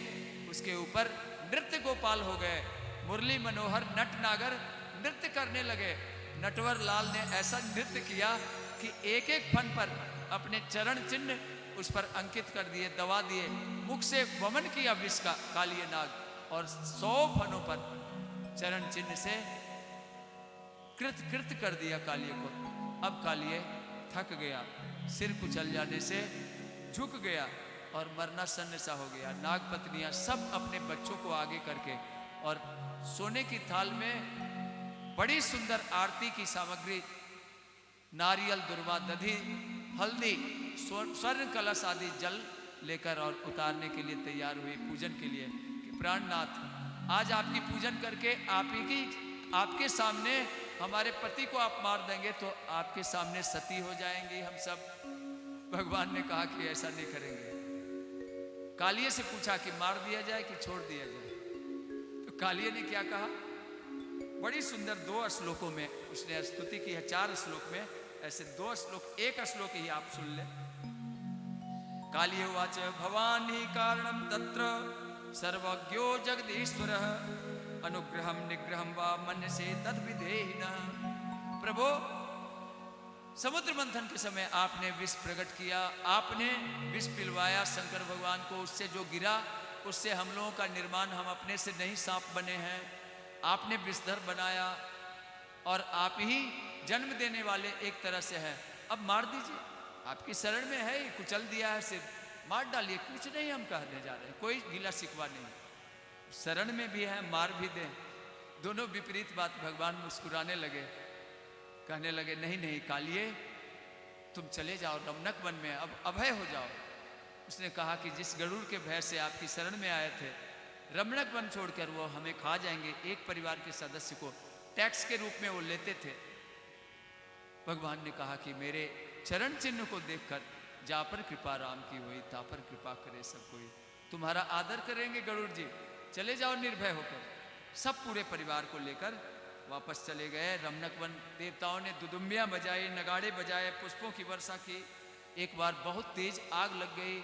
उसके ऊपर नृत्य गोपाल हो गए। मुरली मनोहर नट नागर नृत्य करने लगे। नटवर लाल ने ऐसा नृत्य किया कि एक एक फन पर अपने चरण चिन्ह उस पर अंकित कर दिए, दबा दिए। मुख से वमन किया विष का कालिए नाग, और 100 फनों पर चरण चिन्ह से कृत कृत कर दिया कालिए को। अब कालिए थक गया, सिर कुचल जाने से झुक गया और मरना सन्न सा हो गया। नाग पत्नियां सब अपने बच्चों को आगे करके और सोने की थाल में बड़ी सुंदर आरती की सामग्री, नारियल, दुर्वा, दधी, हल्दी, स्वर्ण कलश आदि जल लेकर और उतारने के लिए तैयार हुई पूजन के लिए कि प्राणनाथ आज आपकी पूजन करके आपके सामने हमारे पति को आप मार देंगे तो आपके सामने सती हो जाएंगी हम सब। भगवान ने कहा कि ऐसा नहीं करेंगे। कालिए से पूछा कि मार दिया जाए कि छोड़ दिया जाए, तो कालिए ने क्या कहा, बड़ी सुंदर 2 श्लोकों में उसने स्तुति की है। 4 श्लोक में ऐसे 2 श्लोक, एक श्लोक ही आप सुन ले। कालिए उवाच भवानी कारणम तत्र सर्वज्ञो जगदीश्वरः अनुग्रहम निग्रहम वा मन्यसे तद्विधेहिनः। प्रभु, समुद्र मंथन के समय आपने विष प्रकट किया, आपने विष पिलवाया शंकर भगवान को, उससे जो गिरा उससे हम लोगों का निर्माण, हम अपने से नहीं सांप बने हैं, आपने विषधर बनाया और आप ही जन्म देने वाले एक तरह से है। अब मार दीजिए, आपकी शरण में है, कुचल दिया है, सिर्फ मार डालिए, कुछ नहीं हम कहने जा रहे हैं, कोई गिला शिकवा नहीं, शरण में भी है, मार भी दें। दोनों विपरीत बात। भगवान मुस्कुराने लगे, कहने लगे नहीं नहीं कालिए, तुम चले जाओ रमणक वन में, अब अभय हो जाओ। उसने कहा कि जिस गरुड़ के भय से आपकी शरण में आए थे, रमणक वन छोड़कर वो हमें खा जाएंगे। एक परिवार के सदस्य को टैक्स के रूप में वो लेते थे। भगवान ने कहा कि मेरे चरण चिन्ह को देखकर जा पर कृपा राम की हुई, ता पर कृपा करे सब कोई। तुम्हारा आदर करेंगे गरुड़ जी, चले जाओ निर्भय होकर। सब पूरे परिवार को लेकर वापस चले गए रमणक वन। देवताओं ने दुदुम्बियां बजाई, नगाड़े बजाए, पुष्पों की वर्षा की। एक बार बहुत तेज आग लग गई।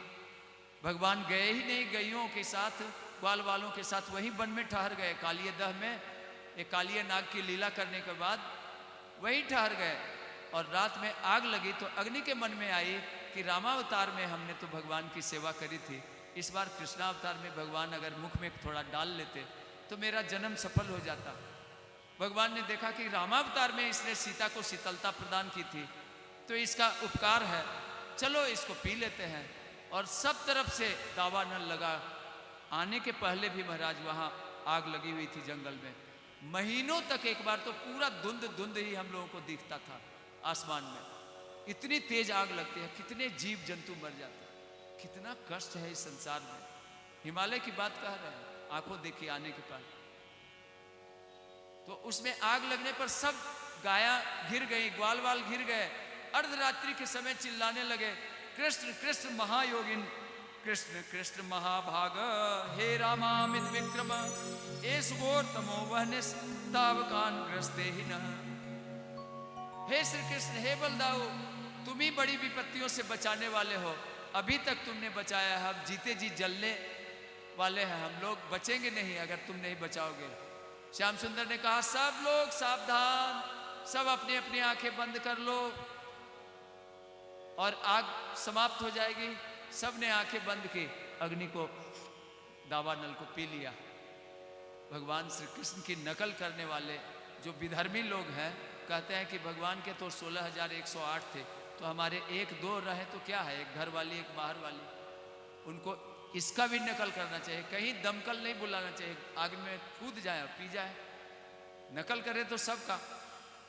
भगवान गए ही नहीं, गैयों के साथ, ग्वाल वालों के साथ वहीं वन में ठहर गए। कालिए दह में एक कालिए नाग की लीला करने के बाद वहीं ठहर गए। और रात में आग लगी तो अग्नि के मन में आई कि रामावतार में हमने तो भगवान की सेवा करी थी, इस बार कृष्णावतार में भगवान अगर मुख में थोड़ा डाल लेते तो मेरा जन्म सफल हो जाता। भगवान ने देखा कि रामावतार में इसने सीता को शीतलता प्रदान की थी, तो इसका उपकार है, चलो इसको पी लेते हैं। और सब तरफ से दावानल लगा। आने के पहले भी महाराज वहाँ आग लगी हुई थी जंगल में। महीनों तक एक बार तो पूरा धुंध धुंध ही हम लोगों को दिखता था आसमान में, इतनी तेज आग लगती है, कितने जीव जंतु मर जाते हैं, कितना कष्ट है इस संसार में। हिमालय की बात कह रहे हैं, आंखों देखी आने के पास। तो उसमें आग लगने पर सब गाया घिर गई, ग्वाल वाल घिर गए। अर्धरात्रि के समय चिल्लाने लगे, कृष्ण कृष्ण महायोगिन, कृष्ण कृष्ण महाभाग, हे रामामित विक्रम, ए सुघोर तमो वहनिस तावकान ग्रस्ते ही न। हे श्री कृष्ण, हे बलदाऊ, तुम ही बड़ी विपत्तियों से बचाने वाले हो। अभी तक तुमने बचाया है, अब जीते जी जलने वाले हैं हम लोग, बचेंगे नहीं अगर तुम नहीं बचाओगे। श्याम सुंदर ने कहा सब लोग सावधान, सब अपनी अपनी आंखें बंद कर लो और आग समाप्त हो जाएगी। सब ने आंखें बंद की, अग्नि को, दावानल को पी लिया। भगवान श्री कृष्ण की नकल करने वाले जो विधर्मी लोग हैं कहते हैं कि भगवान के तो 16,108 थे, तो हमारे 1-2 रहे तो क्या है, एक घर वाली एक बाहर वाली। उनको इसका भी नकल करना चाहिए, कहीं दमकल नहीं बुलाना चाहिए, आग में कूद जाए पी जाए। नकल करे तो सबका।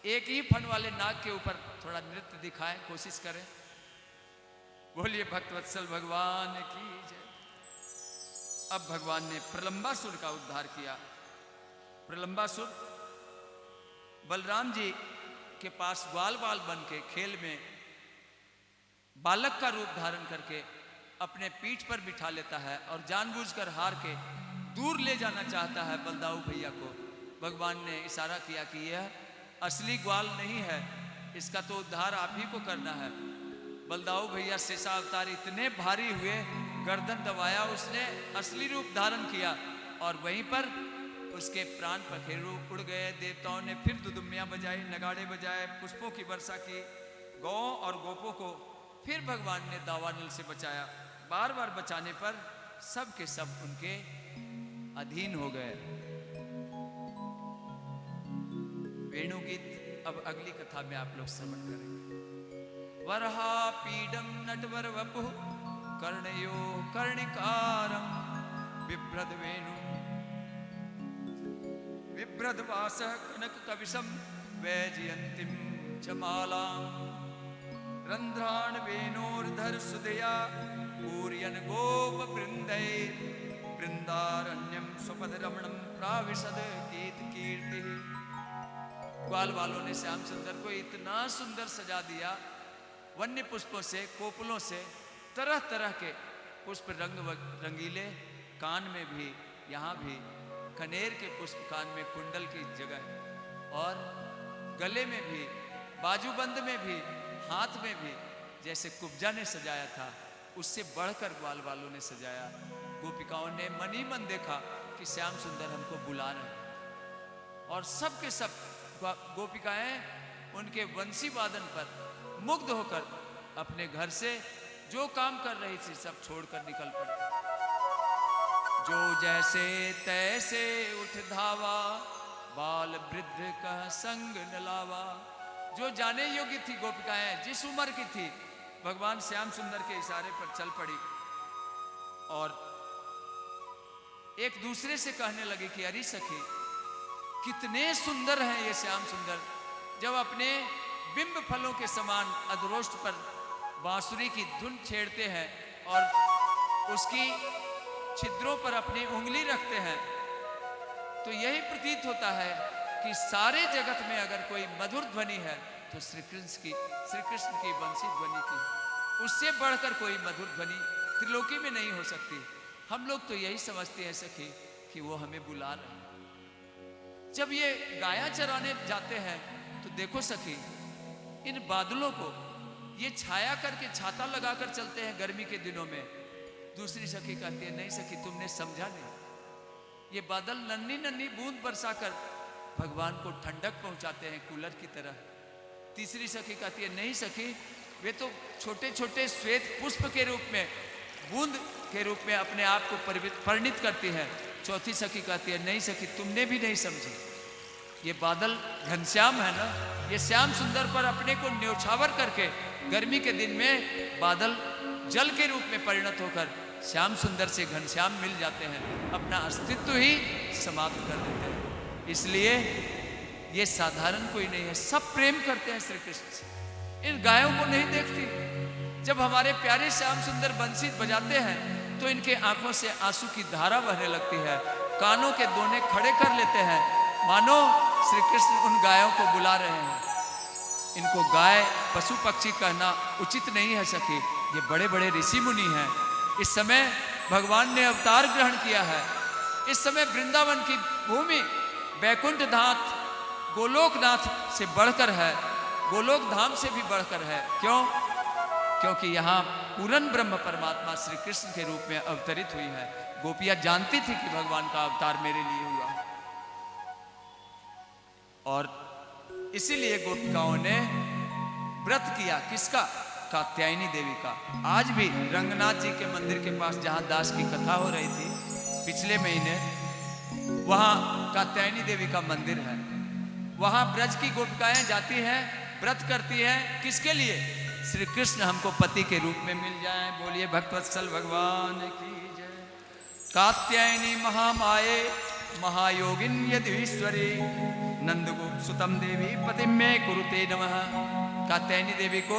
एक ही फन वाले नाग के ऊपर थोड़ा नृत्य दिखाएं, कोशिश करें। बोलिए भक्तवत्सल भगवान की जय। अब भगवान ने प्रलंबासुर का उद्धार किया। प्रलंबासुर बलराम जी के पास ग्वाल बाल बन के खेल में बालक का रूप धारण करके अपने पीठ पर बिठा लेता है और जानबूझकर हार के दूर ले जाना चाहता है बलदाऊ भैया को। भगवान ने इशारा किया कि यह असली ग्वाल नहीं है, इसका तो उद्धार आप ही को करना है। बलदाऊ भैया शेषा अवतार इतने भारी हुए, गर्दन दबाया, उसने असली रूप धारण किया और वहीं पर उसके प्राण पखेरु उड़ गए। देवताओं ने फिर दुदुम्बियां बजाई, नगाड़े बजाए, पुष्पों की वर्षा की। गौओं और गोपों को फिर भगवान ने दावानल से बचाया। बार बार बचाने पर सब के सब उनके अधीन हो गए। वेणु गीत अब अगली कथा में आप लोग श्रवण करेंगे। वरहा पीडम नटवर वपु कर्णयो कर्णिकारम बिभ्रद वेणु बिभ्रद वास कनक कविशम वैजयंतीम चमाला रंध्राण वेणोर्धर सुदया पूर्यन गोप वृंदै वृंदारण्यम स्वपद रमणम प्राविशद गीत कीर्ति। ग्वाल वालों ने श्याम सुंदर को इतना सुंदर सजा दिया, वन्य पुष्पों से, कोपलों से, तरह तरह के पुष्प रंगीले, कान में भी, यहाँ भी कनेर के पुष्प कान में कुंडल की जगह, और गले में भी, बाजूबंद में भी, हाथ में भी, जैसे कुब्जा ने सजाया था उससे बढ़कर ग्वाल वालों ने सजाया। गोपिकाओं ने मन ही मन देखा कि श्याम सुंदर हमको बुला रहे हैं, और सब के सब गोपिकाएं उनके वंशी वादन पर मुग्ध होकर अपने घर से जो काम कर रही थी सब छोड़कर निकल पड़ी। जो जैसे तैसे उठ धावा, बाल वृद्ध का संग न लावा। जो जाने योग्य थी गोपिकाएं, जिस उम्र की थी, भगवान श्याम सुंदर के इशारे पर चल पड़ी और एक दूसरे से कहने लगे कि अरे सखी, कितने सुंदर हैं ये श्याम सुंदर। जब अपने बिंब फलों के समान अधरोष्ट पर बांसुरी की धुन छेड़ते हैं और उसकी छिद्रों पर अपनी उंगली रखते हैं, तो यही प्रतीत होता है कि सारे जगत में अगर कोई मधुर ध्वनि है तो श्री कृष्ण की बंसी ध्वनि की। उससे बढ़कर कोई मधुर ध्वनि त्रिलोकी में नहीं हो सकती। हम लोग तो यही समझते हैं सखी कि वो हमें बुला रहे हैं। जब ये गाया चराने जाते हैं तो देखो सखी, इन बादलों को ये छाया करके छाता लगाकर चलते हैं गर्मी के दिनों में। दूसरी सखी कहती है, नहीं सखी तुमने समझा नहीं, ये बादल नन्ही नन्ही बूंद बरसाकर भगवान को ठंडक पहुंचाते हैं कूलर की तरह। तीसरी सखी कहती है, नहीं सखी वे तो छोटे छोटे श्वेत पुष्प के रूप में, बूंद के रूप में अपने आप को परिणित करती है। चौथी सखी कहती है, नहीं सखी तुमने भी नहीं समझी, ये बादल घनश्याम है ना, ये श्याम सुंदर पर अपने को न्योछावर करके गर्मी के दिन में बादल जल के रूप में परिणत होकर श्याम सुंदर से घनश्याम मिल जाते हैं, अपना अस्तित्व ही समाप्त कर देते हैं। इसलिए ये साधारण कोई नहीं है, सब प्रेम करते हैं श्री कृष्ण से। इन गायों को नहीं देखती, जब हमारे प्यारे श्याम सुंदर बंसी बजाते हैं तो इनके आंखों से आंसू की धारा बहने लगती है, कानों के दोने खड़े कर लेते हैं, मानो श्री कृष्ण उन गायों को बुला रहे हैं। इनको गाय पशु पक्षी कहना उचित नहीं है सखी, ये बड़े बड़े ऋषि मुनि हैं। इस समय भगवान ने अवतार ग्रहण किया है। इस समय वृंदावन की भूमि बैकुंठनाथ गोलोकनाथ से बढ़कर है, गोलोक धाम से भी बढ़कर है। क्यों? क्योंकि यहाँ पूर्ण ब्रह्म परमात्मा श्री कृष्ण के रूप में अवतरित हुई है। गोपियां जानती थी कि भगवान का अवतार मेरे लिए हुआ है, और इसीलिए गोपिकाओं ने व्रत किया। किसका? कात्यायनी देवी का। आज भी रंगनाथ जी के मंदिर के पास जहां दास की कथा हो रही थी पिछले महीने, वहां कात्यायनी देवी का मंदिर है। वहां ब्रज की गोपिकाएं जाती हैं, व्रत करती हैं। किसके लिए? श्री कृष्ण हमको पति के रूप में मिल जाएं। बोलिए भक्तवत्सल भगवान की जय। कात्यायनी महामाये महायोगिन यदीश्वरी नंद गोप सुतम देवी पतिम में कुरुते नमः। कात्यायनी देवी को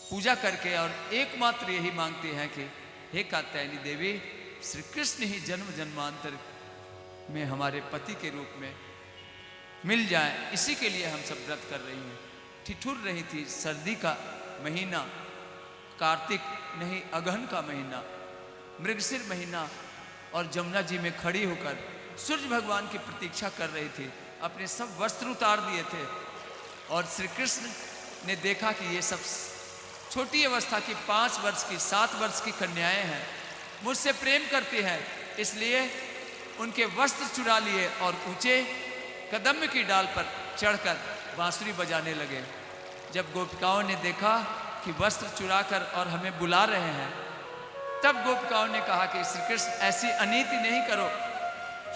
पूजा करके और एकमात्र यही मांगते हैं कि हे कात्यायनी देवी, श्री कृष्ण ही जन्म जन्मांतर में हमारे पति के रूप में मिल जाए, इसी के लिए हम सब व्रत कर रही हैं। ठिठुर रही थी, सर्दी का महीना, कार्तिक नहीं अगहन का महीना, मृगशिर महीना, और जमुना जी में खड़ी होकर सूर्य भगवान की प्रतीक्षा कर रही थी। अपने सब वस्त्र उतार दिए थे और श्री कृष्ण ने देखा कि ये सब छोटी अवस्था की 5 वर्ष की 7 वर्ष की कन्याएं हैं, मुझसे प्रेम करती हैं, इसलिए उनके वस्त्र चुरा लिए और ऊंचे कदम की डाल पर चढ़कर बांसुरी बजाने लगे। जब गोपिकाओं ने देखा कि वस्त्र चुराकर और हमें बुला रहे हैं, तब गोपिकाओं ने कहा कि श्री कृष्ण ऐसी अनीति नहीं करो,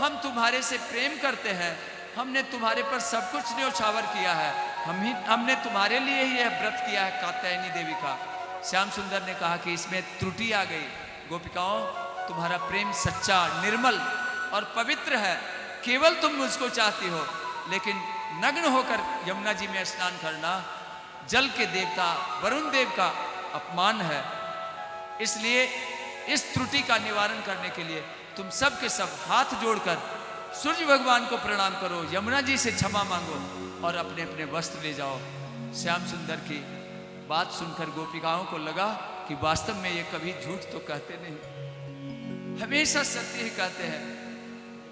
हम तुम्हारे से प्रेम करते हैं, हमने तुम्हारे पर सब कुछ न्योछावर किया है, हमने तुम्हारे लिए ही यह व्रत किया है कात्यायनी देवी का। श्याम सुंदर ने कहा कि इसमें त्रुटि आ गई। गोपिकाओं, तुम्हारा प्रेम सच्चा, निर्मल और पवित्र है, केवल तुम मुझको चाहती हो, लेकिन नग्न होकर यमुना जी में स्नान करना जल के देवता वरुण देव का अपमान है। इसलिए इस त्रुटि का निवारण करने के लिए तुम सब के सब हाथ जोड़कर सूर्य भगवान को प्रणाम करो, यमुना जी से क्षमा मांगो और अपने अपने वस्त्र ले जाओ। श्याम सुंदर की बात सुनकर गोपिकाओं को लगा कि वास्तव में ये कभी झूठ तो कहते नहीं, हमेशा सत्य ही कहते हैं,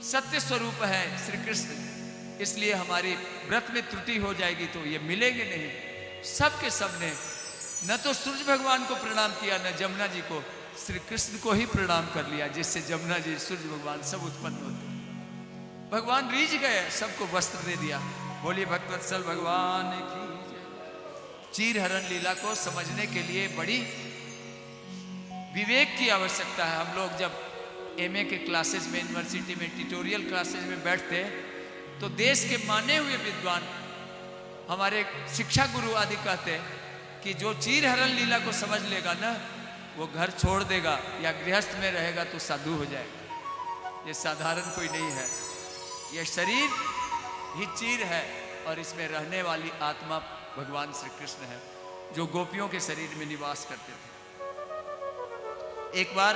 सत्य स्वरूप है श्री कृष्ण, इसलिए हमारी व्रत में त्रुटि हो जाएगी तो ये मिलेंगे नहीं। सब के सब ने न तो सूर्य भगवान को प्रणाम किया, न जमुना जी को, श्री कृष्ण को ही प्रणाम कर लिया, जिससे जमुना जी, सूर्य भगवान सब उत्पन्न होते। भगवान रीझ गए, सबको वस्त्र दे दिया। बोलिए भक्तवत्सल भगवान की जय। चीर हरण लीला को समझने के लिए बड़ी विवेक की आवश्यकता है। हम लोग जब एमए के क्लासेज में, यूनिवर्सिटी में, ट्यूटोरियल क्लासेज में बैठते तो देश के माने हुए विद्वान, हमारे शिक्षा गुरु आदि कहते कि जो चीर हरण लीला को समझ लेगा ना, वो घर छोड़ देगा या गृहस्थ में रहेगा तो साधु हो जाएगा। ये साधारण कोई नहीं है, ये शरीर ही चीर है और इसमें रहने वाली आत्मा भगवान श्री कृष्ण है, जो गोपियों के शरीर में निवास करते थे। एक बार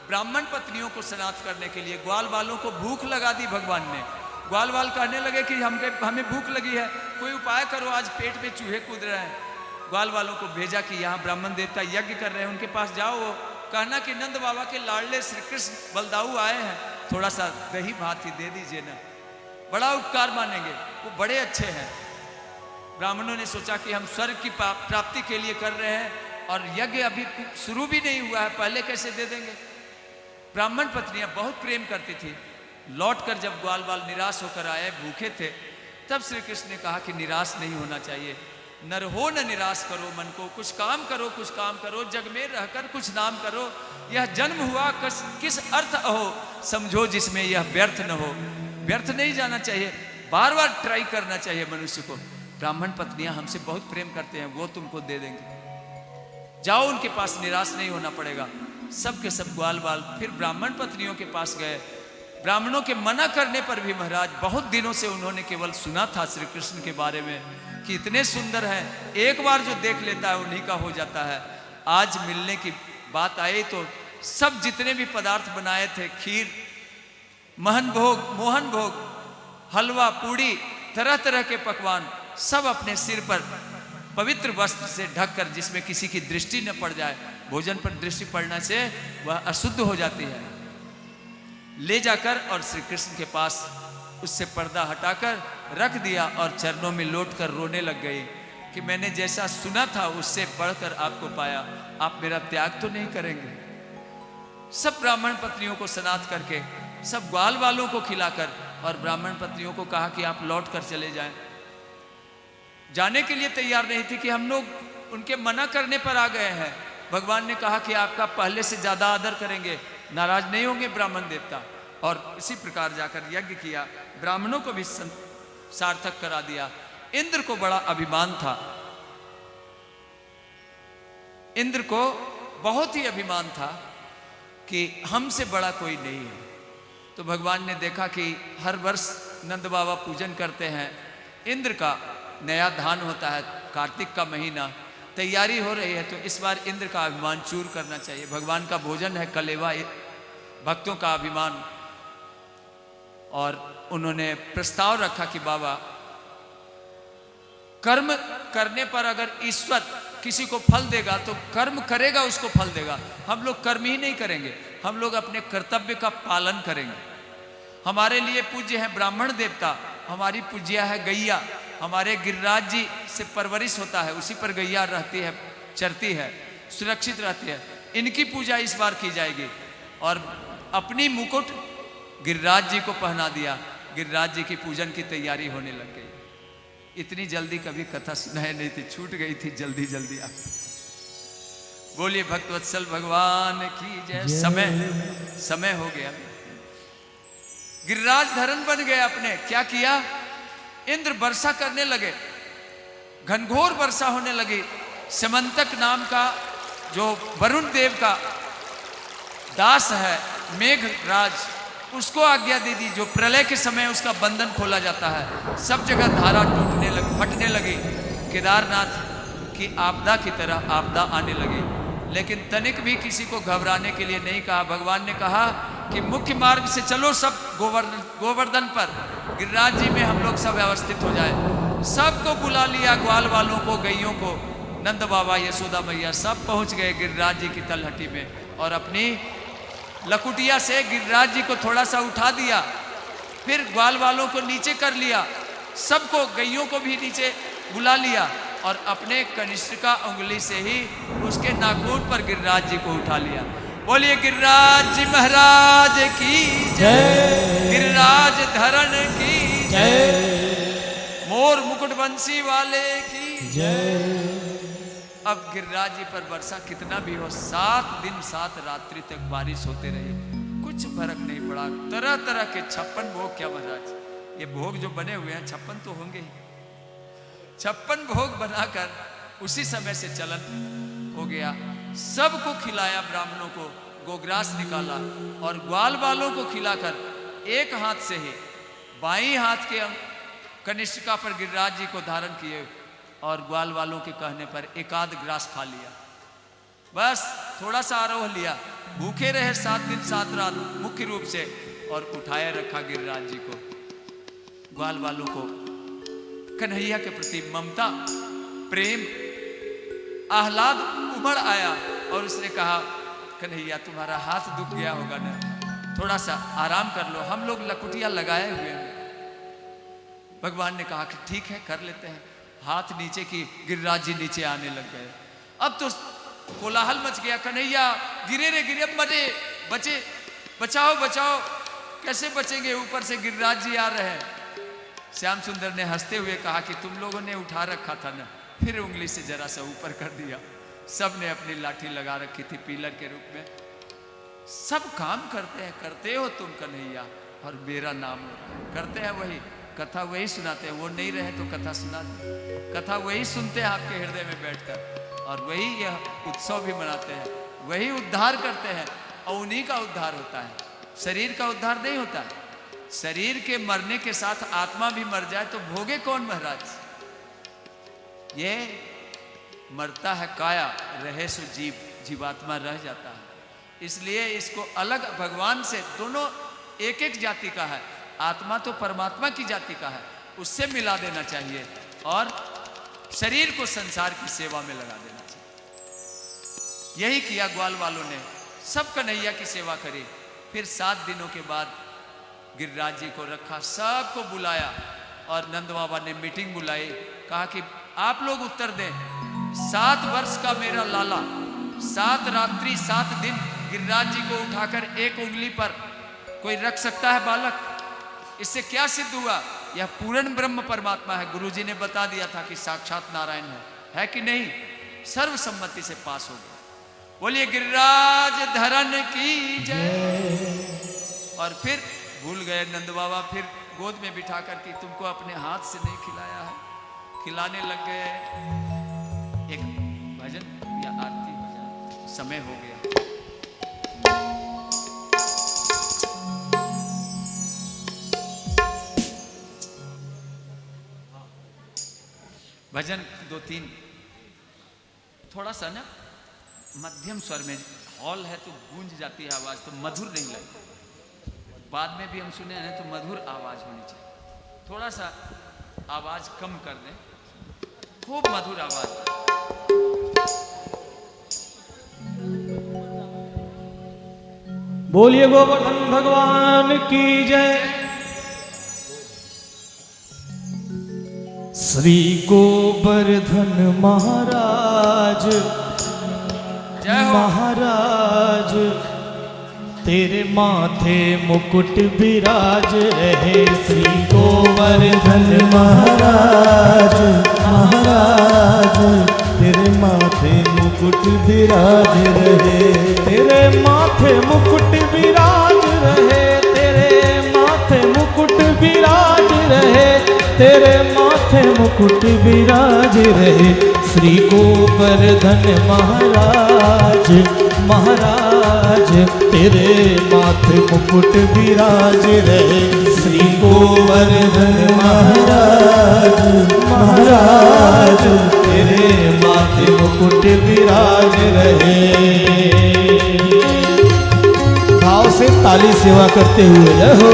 ब्राह्मण पत्नियों को स्नात करने के लिए ग्वाल वालों को भूख लगा दी भगवान ने। ग्वाल वाल कहने लगे कि हमें भूख लगी है, कोई उपाय करो, आज पेट में चूहे कूद रहे हैं। ग्वाल वालों को भेजा कि यहाँ ब्राह्मण देवता यज्ञ कर रहे हैं, उनके पास जाओ, वो कहना कि नंद बाबा के लाडले श्री कृष्ण बलदाऊ आए हैं, थोड़ा सा दही भात ही दे दीजिए ना, बड़ा उपकार मानेंगे, वो बड़े अच्छे हैं। ब्राह्मणों ने सोचा कि हम स्वर्ग की प्राप्ति के लिए कर रहे हैं और यज्ञ अभी शुरू भी नहीं हुआ है, पहले कैसे दे देंगे। ब्राह्मण पत्नियां बहुत प्रेम करती थी। लौटकर जब ग्वाल वाल निराश होकर आए, भूखे थे, तब श्री कृष्ण ने कहा कि निराश नहीं होना चाहिए, नर हो न निराश करो मन को, कुछ काम करो, कुछ काम करो, जग में रहकर कुछ नाम करो, यह जन्म हुआ किस अर्थ हो, समझो जिसमें यह व्यर्थ न हो। व्यर्थ नहीं जाना चाहिए, बार बार ट्राई करना चाहिए मनुष्य को। ब्राह्मण पत्नियां हमसे बहुत प्रेम करते हैं, वो तुमको दे देंगे, जाओ उनके पास, निराश नहीं होना पड़ेगा। सब के सब ग्वाल वाल फिर ब्राह्मण पत्नियों के पास गए। ब्राह्मणों के मना करने पर भी महाराज, बहुत दिनों से उन्होंने केवल सुना था श्री कृष्ण के बारे में कि इतने सुंदर हैं, एक बार जो देख लेता है उन्हीं का हो जाता है। आज मिलने की बात आई तो सब जितने भी पदार्थ बनाए थे, खीर, मोहन भोग, हलवा, पूड़ी, तरह तरह के पकवान, सब अपने सिर पर पवित्र वस्त्र से ढककर, जिसमें किसी की दृष्टि न पड़ जाए, भोजन पर दृष्टि पड़ने से वह अशुद्ध हो जाती है, ले जाकर और श्री कृष्ण के पास उससे पर्दा हटाकर रख दिया और चरणों में लौटकर रोने लग गई कि मैंने जैसा सुना था उससे बढ़कर आपको पाया, आप मेरा त्याग तो नहीं करेंगे। सब ब्राह्मण पत्नियों को स्नात करके, सब ग्वाल वालों को खिलाकर और ब्राह्मण पत्नियों को कहा कि आप लौट कर चले जाएं। जाने के लिए तैयार नहीं थी कि हम लोग उनके मना करने पर आ गए हैं। भगवान ने कहा कि आपका पहले से ज्यादा आदर करेंगे, नाराज नहीं होंगे ब्राह्मण देवता। और इसी प्रकार जाकर यज्ञ किया, ब्राह्मणों को भी सार्थक करा दिया। इंद्र को बड़ा अभिमान था, इंद्र को बहुत ही अभिमान था कि हमसे बड़ा कोई नहीं है। तो भगवान ने देखा कि हर वर्ष नंद बाबा पूजन करते हैं। इंद्र का नया धान होता है, कार्तिक का महीना, तैयारी हो रही है, तो इस बार इंद्र का अभिमान चूर करना चाहिए। भगवान का भोजन है कलेवा, भक्तों का अभिमान। और उन्होंने प्रस्ताव रखा कि बाबा, कर्म करने पर अगर ईश्वर किसी को फल देगा तो कर्म करेगा उसको फल देगा। हम लोग कर्म ही नहीं करेंगे, हम लोग अपने कर्तव्य का पालन करेंगे। हमारे लिए पूज्य है ब्राह्मण देवता, हमारी पूज्या है गैया, हमारे गिरिराज जी से परवरिश होता है, उसी पर गैया रहती है, चरती है, सुरक्षित रहती है। इनकी पूजा इस बार की जाएगी। और अपनी मुकुट गिरिराज जी को पहना दिया। गिरिराज जी की पूजन की तैयारी होने लग गई। इतनी जल्दी कभी कथा सुनाई नहीं थी, छूट गई थी जल्दी जल्दी आप। बोलिए भक्तवत्सल भगवान की जय। समय हो गया। गिरिराज धरण बन गए अपने। क्या किया? इंद्र वर्षा करने लगे, घनघोर वर्षा होने लगी। समंतक नाम का जो वरुण देव का दास है, मेघराज, उसको आज्ञा दे दी, जो प्रलय के समय उसका बंधन खोला जाता है। सब जगह धारा टूटने लगी, फटने लगी। केदारनाथ की आपदा की तरह आपदा आने लगी, लेकिन तनिक भी किसी को घबराने के लिए नहीं कहा। भगवान ने कहा कि मुख्य मार्ग से चलो, सब गोवर्धन पर गिरिराज जी में हम लोग सब व्यवस्थित हो जाए। सबको बुला लिया, ग्वाल वालों को, गैयों को। नंद बाबा, यशोदा मैया सब पहुंच गए गिरिराज जी की तलहटी में, और अपनी लकुटिया से गिरिराज जी को थोड़ा सा उठा दिया, फिर ग्वाल वालों को नीचे कर लिया, सबको, गैयों को भी नीचे बुला लिया, और अपने कनिष्ठिका उंगली से ही उसके नाखून पर गिरिराज जी को उठा लिया। बोलिए गिरिराज जी महाराज की जय, गिरिराज धरण की जय, मोर मुकुट बंसी वाले की जय। अब गिरिराज जी पर वर्षा कितना भी हो, 7 दिन 7 रात्रि तक बारिश होते रही, कुछ फर्क नहीं पड़ा। तरह तरह के 56 भोग, क्या महाराज, ये भोग जो बने हुए हैं 56 तो होंगे ही। 56 भोग बनाकर उसी समय से चलन हो गया। सबको खिलाया, ब्राह्मणों को गोग्रास निकाला, और ग्वाल वालों को खिलाकर एक हाथ से ही बाईं हाथ के कनिष्ठिका पर गिरिराज जी को धारण किए, और ग्वाल वालों के कहने पर एकाध ग्रास खा लिया। बस थोड़ा सा आरोह लिया, भूखे रहे 7 दिन 7 रात मुख्य रूप से, और उठाया रखा गिरिराज जी को। ग्वाल वालों को कन्हैया के प्रति ममता, प्रेम, आह्लाद उमड़ आया, और उसने कहा, कन्हैया तुम्हारा हाथ दुख गया होगा ना, थोड़ा सा आराम कर लो, हम लोग लकुटिया लगाए हुए हैं। भगवान ने कहा कि ठीक है, कर लेते हैं। हाथ नीचे की, गिरिराज जी नीचे आने लग गए। अब तो कोलाहल मच गया, कन्हैया गिरे रे गिरे, मरे, बचे, बचाओ बचाओ, कैसे बचेंगे, ऊपर से गिरिराज जी आ रहे हैं। श्याम सुंदर ने हंसते हुए कहा कि तुम लोगों ने उठा रखा था ना, फिर उंगली से जरा सा ऊपर कर दिया। सब ने अपनी लाठी लगा रखी थी पीलर के रूप में। सब काम करते हैं, करते हो तुम कन्हैया, और मेरा नाम करते हैं, वही कथा वही सुनाते हैं। वो नहीं रहे तो कथा सुनाते, कथा वही सुनते हैं आपके हृदय में बैठकर, और वही यह उत्सव भी मनाते हैं, वही उद्धार करते हैं, और उन्हीं का उद्धार होता है। शरीर का उद्धार नहीं होता है। शरीर के मरने के साथ आत्मा भी मर जाए तो भोगे कौन महाराज? ये मरता है काया, रहे सो जीव, जीवात्मा रह जाता है। इसलिए इसको अलग, भगवान से दोनों एक एक जाति का है। आत्मा तो परमात्मा की जाति का है, उससे मिला देना चाहिए, और शरीर को संसार की सेवा में लगा देना चाहिए। यही किया ग्वाल वालों ने, सब कन्हैया की सेवा करी। फिर 7 दिनों के बाद गिरिराज जी को रखा, सबको बुलाया, और नंद बाबा ने मीटिंग बुलाई। कहा कि आप लोग उत्तर दें, 7 वर्ष का मेरा लाला 7 रात्रि 7 दिन गिरिराज जी को उठाकर एक उंगली पर कोई रख सकता है बालक? इससे क्या सिद्ध हुआ? यह पूर्ण ब्रह्म परमात्मा है। गुरुजी ने बता दिया था कि साक्षात नारायण है कि नहीं? सर्वसम्मति से पास हो गया। बोलिए गिरिराज धरण की जय। और फिर भूल गए नंद बाबा, फिर गोद में बिठा कर कि तुमको अपने हाथ से नहीं खिलाया है, खिलाने लग गए। एक भजन या आरती हो जाए, समय हो गया। भजन 2-3 थोड़ा सा ना मध्यम स्वर में, हॉल है तो गूंज जाती है आवाज, तो मधुर नहीं लगती। बाद में भी हम सुने हैं तो मधुर आवाज होनी चाहिए। थोड़ा सा आवाज कम कर दें, खूब मधुर आवाज। बोलिए गोवर्धन भगवान की जय। श्री गोवर्धन महाराज जय हो महाराज, तेरे माथे मुकुट विराज रहे। श्री गोवर्धन महाराज महाराज, तेरे माथे मुकुट विराज रहे। तेरे माथे मुकुट विराज रहे, तेरे माथे मुकुट विराज रहे, तेरे माथे मुकुट विराज रहे। श्री गोवर्धन महाराज महाराज, तेरे माथे मुकुट विराज रहे। श्री गोवर्धन महाराज महाराज, तेरे माथे मुकुट विराज रहे। भाव से ताली सेवा करते हुए जय हो।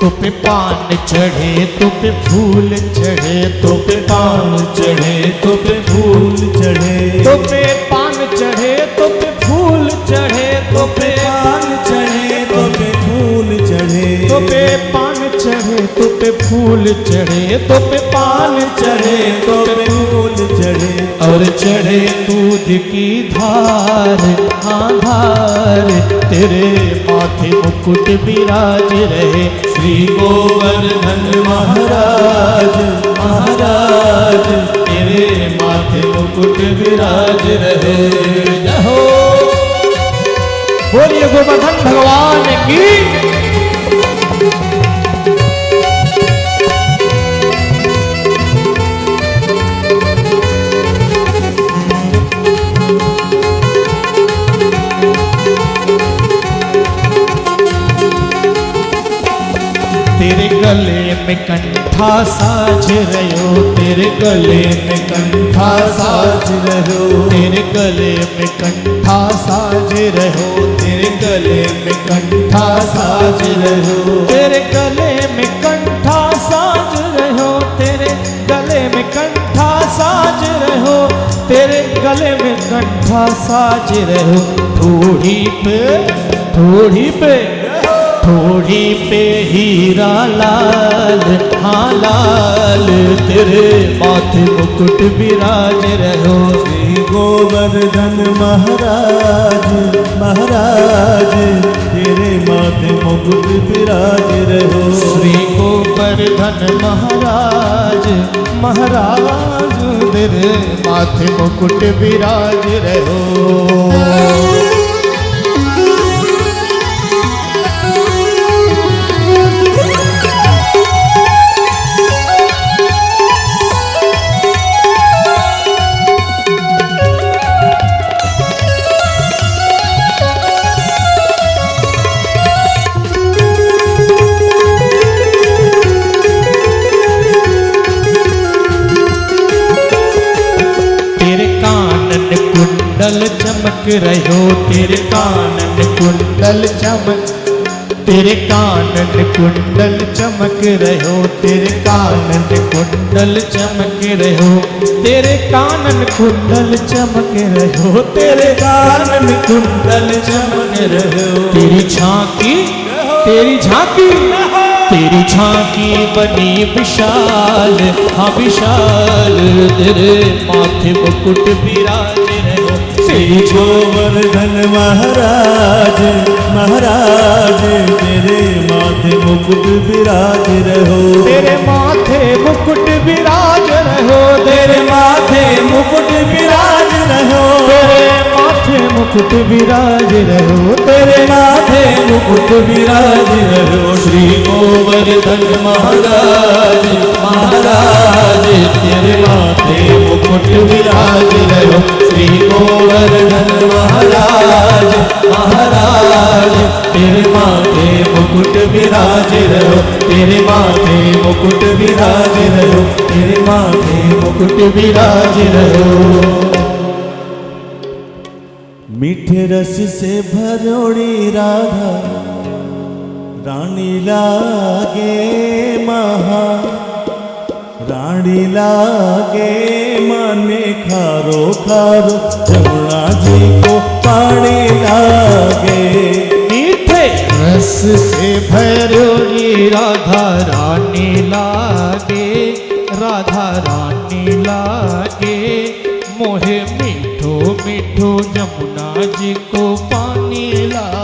तो पे पान चढ़े, तो पे फूल चढ़े, तो पे पान चढ़े, तो पे फूल चढ़े, तो पे पान चढ़े, तो पे फूल चढ़े, तो पे पान चढ़े, तो पे फूल चढ़े, तो पे पान चढ़े, तो पे फूल चढ़े, तो पे पान चढ़े, तो पे फूल चढ़े, और चढ़े दूध की धार, हाँ धार, तेरे माथे मुकुट विराज रहे। श्री गोवर्धन महाराज महाराज, तेरे माथे मुकुट विराज रहे। जय हो। बोलिए गोवर्धन भगवान की। तेरे गले में कंठा साज रहो, तेरे गले में कंठा साज रहो, तेरे गले में कंठा साज रहो, तेरे गले में कंठा साज रहो, तेरे गले में कंठा साज रहो, तेरे गले में कंठा साज रहो, तेरे गले में कंठा साज रहो। थोड़ी पे थोड़ी पे थोड़ी पे हीरा लाल, हाँ लाल, तेरे माथे मुकुट विराज रहो। श्री गोवर्धन महाराज महाराज, तेरे माथे मुकुट विराज रहो। श्री गोवर्धन महाराज महाराज, तेरे माथे मुकुट विराज रहो। कुंडल चमक रहो, तेरे कानन कुंडल चमक, तेरे कानन कुंडल चमक रहो, तेरे कानन कुंडल चमक रहो, तेरे कानन कुंडल चमक रहो, तेरे कानन कुंडल चमक रहो। तेरी झांकी तेरी झांकी तेरी झांकी बनी विशाल, हाँ विशाल, तेरे माथे मुकुट विराज रहो। श्री गोवर्धन महाराज महाराज, तेरे माथे मुकुट विराज रहो। तेरे माथे मुकुट विराज रहो, तेरे माथे मुकुट विराज रहो, तेरे माथे मुकुट विराज रहो, तेरे माथे मुकुट विराज रहो श्री गोवर्धन महाराज महाराज तेरे माथे मुकुट विराज रहो श्री गोवर्धन महाराज महाराज तेरे माथे मुकुट विराज रहो तेरे माथे मुकुट विराज रहो तेरे माथे मुकुट विराज रहो। मीठे रस से भरोड़ी राधा रानी लागे महा रानी लागे माने खारो खारो जमुना जी को पानी लागे। मीठे रस से भरोड़ी राधा रानी लागे राधा रानी लागे मोहे मीठो मीठो जमुना जी को पानी लागे।